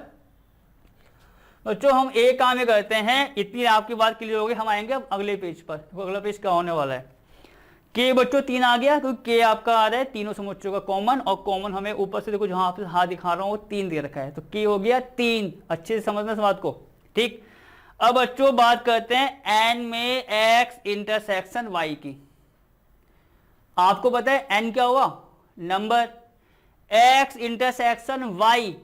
बच्चों, हम एक काम करते हैं, इतनी आपकी बात क्लियर हो गई, हम आएंगे अब अगले पेज पर। तो अगला पेज क्या होने वाला है, के बच्चों 3 आ गया, क्योंकि के आपका आ रहा है तीनों समुच्चयों का कॉमन, और कॉमन हमें ऊपर से देखो जहां आप हाथ दिखा रहा हूं वो 3 दे रखा है, तो के हो गया 3। अच्छे से समझना इस बात को। ठीक, अब बच्चों बात करते हैं एन में एक्स इंटरसेक्शन वाई की। आपको पता है एन क्या हुआ, नंबर, एक्स इंटरसेक्शन वाई,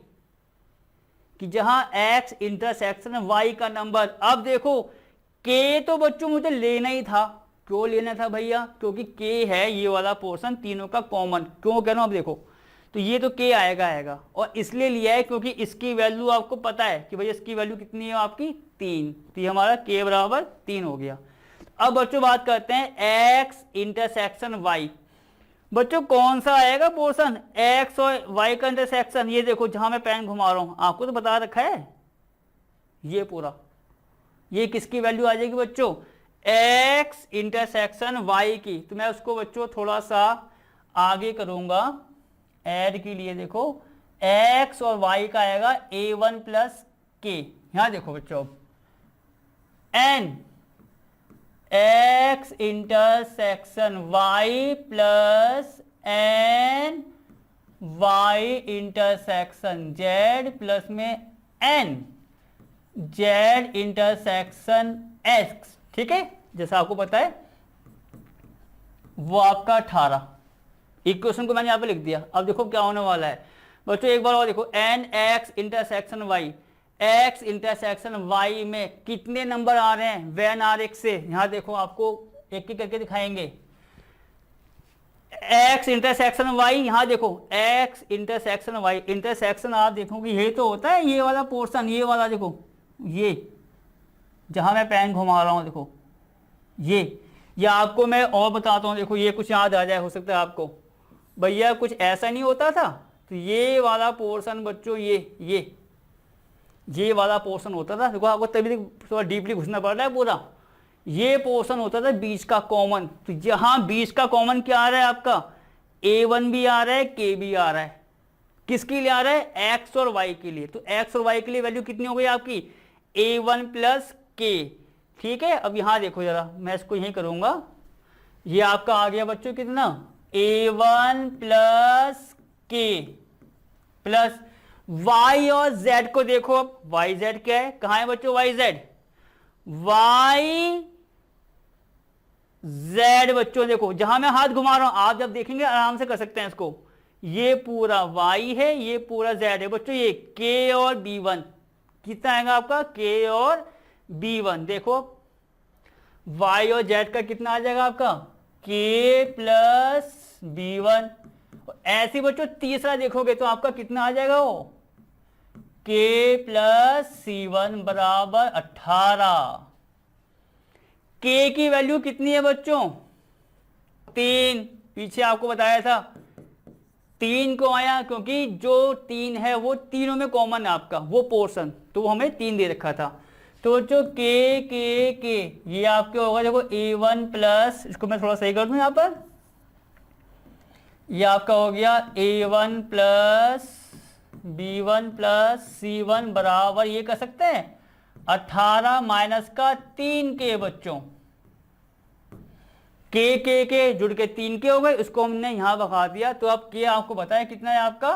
कि जहां एक्स इंटरसेक्शन वाई का नंबर। अब देखो के तो बच्चों मुझे लेना ही था, क्यों लेना था भैया, क्योंकि के है ये वाला पोर्शन तीनों का कॉमन। क्यों कह रहा हूं, अब देखो तो ये तो के आएगा, और इसलिए लिया है क्योंकि इसकी वैल्यू आपको पता है कि भैया इसकी वैल्यू कितनी है आपकी, 3। तो ये हमारा के बराबर 3 हो गया। अब बच्चों बात करते हैं एक्स इंटरसेक्शन वाई। बच्चों कौन सा आएगा पोर्शन, एक्स और वाई का इंटरसेक्शन। ये देखो जहां मैं पेन घुमा रहा हूं, आपको तो बता रखा है ये पूरा, ये किसकी वैल्यू आ जाएगी बच्चों, एक्स इंटरसेक्शन वाई की। तो मैं उसको बच्चों थोड़ा सा आगे करूंगा ऐड के लिए। देखो एक्स और वाई का आएगा a1 प्लस के। यहां देखो बच्चों, n X intersection Y plus n Y intersection Z plus में एन जेड इंटरसेक्शन एक्स। ठीक है, जैसा आपको पता है वो आपका 18 इक्वेशन को मैंने यहां पे लिख दिया। अब देखो क्या होने वाला है बच्चों, एक बार और देखो, n X intersection Y, X intersection Y में कितने नंबर आ रहे हैं, वेन आर एक्स से। यहां देखो आपको एक एक करके दिखाएंगे, एक्स इंटरसेक्शन वाई, यहां देखो एक्स इंटरसेक्शन वाई, इंटरसेक्शन आप देखोगे यही तो होता है, ये वाला पोर्शन, ये वाला देखो ये जहां मैं पेन घुमा रहा हूं देखो, ये आपको मैं और बताता हूं, देखो ये कुछ याद आ जाए, हो सकता है आपको, भैया कुछ ऐसा नहीं होता था, तो ये वाला पोर्शन बच्चों, ये वाला पोर्शन होता था, देखो आपको तभी थोड़ा डीपली घुसना पड़ रहा है पूरा, ये पोर्शन होता था बीच का कॉमन। तो यहां बीच का कॉमन क्या आ रहा है आपका, A1 भी आ रहा है, K भी आ रहा है, किसके लिए आ रहा है, X और Y के लिए। तो X और Y के लिए वैल्यू कितनी हो गई आपकी, A1 प्लस K, ठीक है। अब यहां देखो जरा, मैं इसको यही करूंगा, ये आपका आ गया बच्चों कितना, A1 plus K plus Y और Z को देखो, अब Y Z क्या है, कहां है बच्चों Y Z, Y Z बच्चों देखो, जहां मैं हाथ घुमा रहा हूं, आप जब देखेंगे आराम से कर सकते हैं इसको, ये पूरा Y है, ये पूरा Z है बच्चों, ये K और B1 कितना आएगा आपका, K और B1, देखो Y और Z का कितना आ जाएगा आपका, K प्लस B1। ऐसे बच्चों तीसरा देखोगे तो आपका कितना आ जाएगा, वो K प्लस C1 बराबर 18। K की वैल्यू कितनी है बच्चों, 3, पीछे आपको बताया था 3 को आया, क्योंकि जो 3 है वो तीनों में कॉमन है आपका वो पोर्शन, तो वो हमें 3 दे रखा था। तो बच्चों K ये आपके होगा, देखो A1 प्लस, इसको मैं थोड़ा सही कर दूं यहाँ पर, ये आपका हो गया A1 plus B1 plus C1 बराबर, ये कर सकते हैं 18 माइनस का 3K बच्चों, के जुड़ के 3K हो गए, इसको हमने यहां बता दिया। तो अब K आपको बताया कितना है आपका,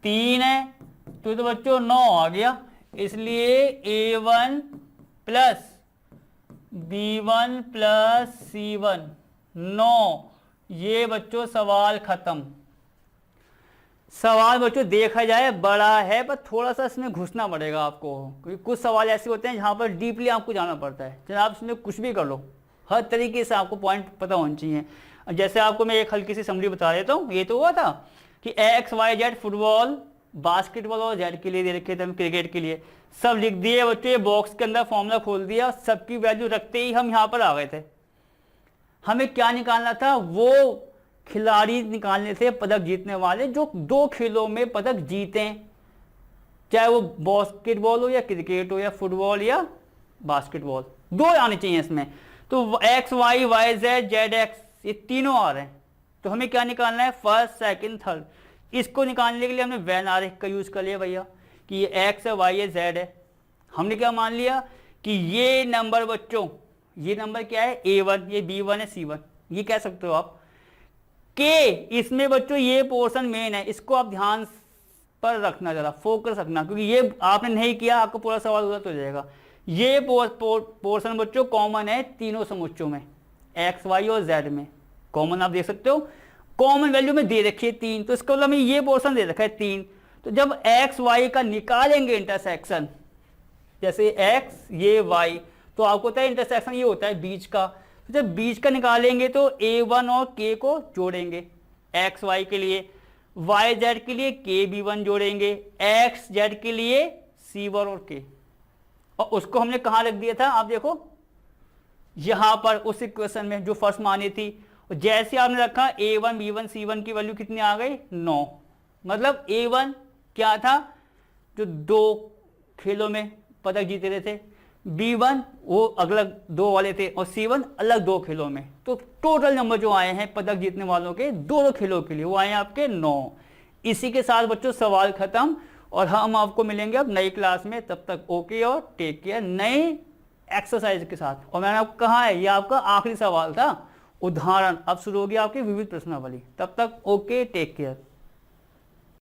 3 है, तो बच्चों 9 आ गया, इसलिए A1 plus B1 plus C1 9। ये बच्चों सवाल खत्म। सवाल बच्चों देखा जाए बड़ा है, पर थोड़ा सा इसमें घुसना पड़ेगा आपको, क्योंकि कुछ सवाल ऐसे होते हैं जहां पर डीपली आपको जाना पड़ता है। जनाब इसमें कुछ भी कर लो, हर तरीके से आपको पॉइंट पता होने चाहिए। जैसे आपको मैं एक हल्की सी समरी बता देता हूँ, ये तो हुआ था कि XYZ फुटबॉल, बास्केटबॉल और Z के लिए दे रखे थे, हम क्रिकेट के लिए सब लिख दिए बच्चों, ये बॉक्स के अंदर फॉर्मूला खोल दिया, सबकी वैल्यू रखते ही हम यहाँ पर आ गए थे। हमें क्या निकालना था, वो खिलाड़ी निकालने थे पदक जीतने वाले, जो 2 खेलों में पदक जीते, चाहे वो बास्केटबॉल हो या क्रिकेट हो या फुटबॉल या बास्केटबॉल, 2 आने चाहिए इसमें। तो XY YZ ZX ये तीनों आ रहे हैं, तो हमें क्या निकालना है, फर्स्ट सेकंड थर्ड। इसको निकालने के लिए हमने वेन आरेख का यूज कर लिया भैया, कि ये X है, Y है, Z है। हमने क्या मान लिया कि ये नंबर बच्चों, ये नंबर क्या है A1, ये B1 है, C1, ये कह सकते हो आप। K इसमें बच्चों ये पोर्शन मेन है, इसको आप ध्यान पर रखना, जरा फोकस रखना, क्योंकि ये आपने नहीं किया आपको पूरा सवाल गलत हो जाएगा। ये पोर्शन बच्चों कॉमन है तीनों समुच्चों में, X Y और Z में कॉमन आप देख सकते हो। कॉमन वैल्यू में दे रखी है 3, तो इसका मतलब ये पोर्शन दे रखा है 3। तो जब X Y का निकालेंगे इंटरसेक्शन, जैसे X ये Y, तो आपको पता है इंटरसेक्शन ये होता है बीच का, तो जब बीच का निकालेंगे तो A1 और K को जोड़ेंगे X Y के लिए, Y Z के लिए K B1 जोड़ेंगे, X Z के लिए C1 और K, और उसको हमने कहाँ रख दिया था, आप देखो यहां पर उस इक्वेशन में जो फर्स्ट मानी थी। जैसे आपने रखा A1 B1 C1 की वैल्यू कितनी आ गई, 9। मतलब A1 क्या था, जो 2 खेलों में पदक जीते रहे थे, B1 वो अलग 2 वाले थे, और C1 अलग 2 खेलों में। तो टोटल नंबर जो आए हैं पदक जीतने वालों के 2 खेलों के लिए, वो आए हैं आपके 9। इसी के साथ बच्चों सवाल खत्म, और हम आपको मिलेंगे अब नई क्लास में। तब तक ओके और टेक केयर, नए एक्सरसाइज के साथ। और मैंने आपको कहा है ये आपका आखिरी सवाल था, उदाहरण अब शुरू होगी आपकी विविध प्रश्नावली। तब तक ओके, टेक केयर।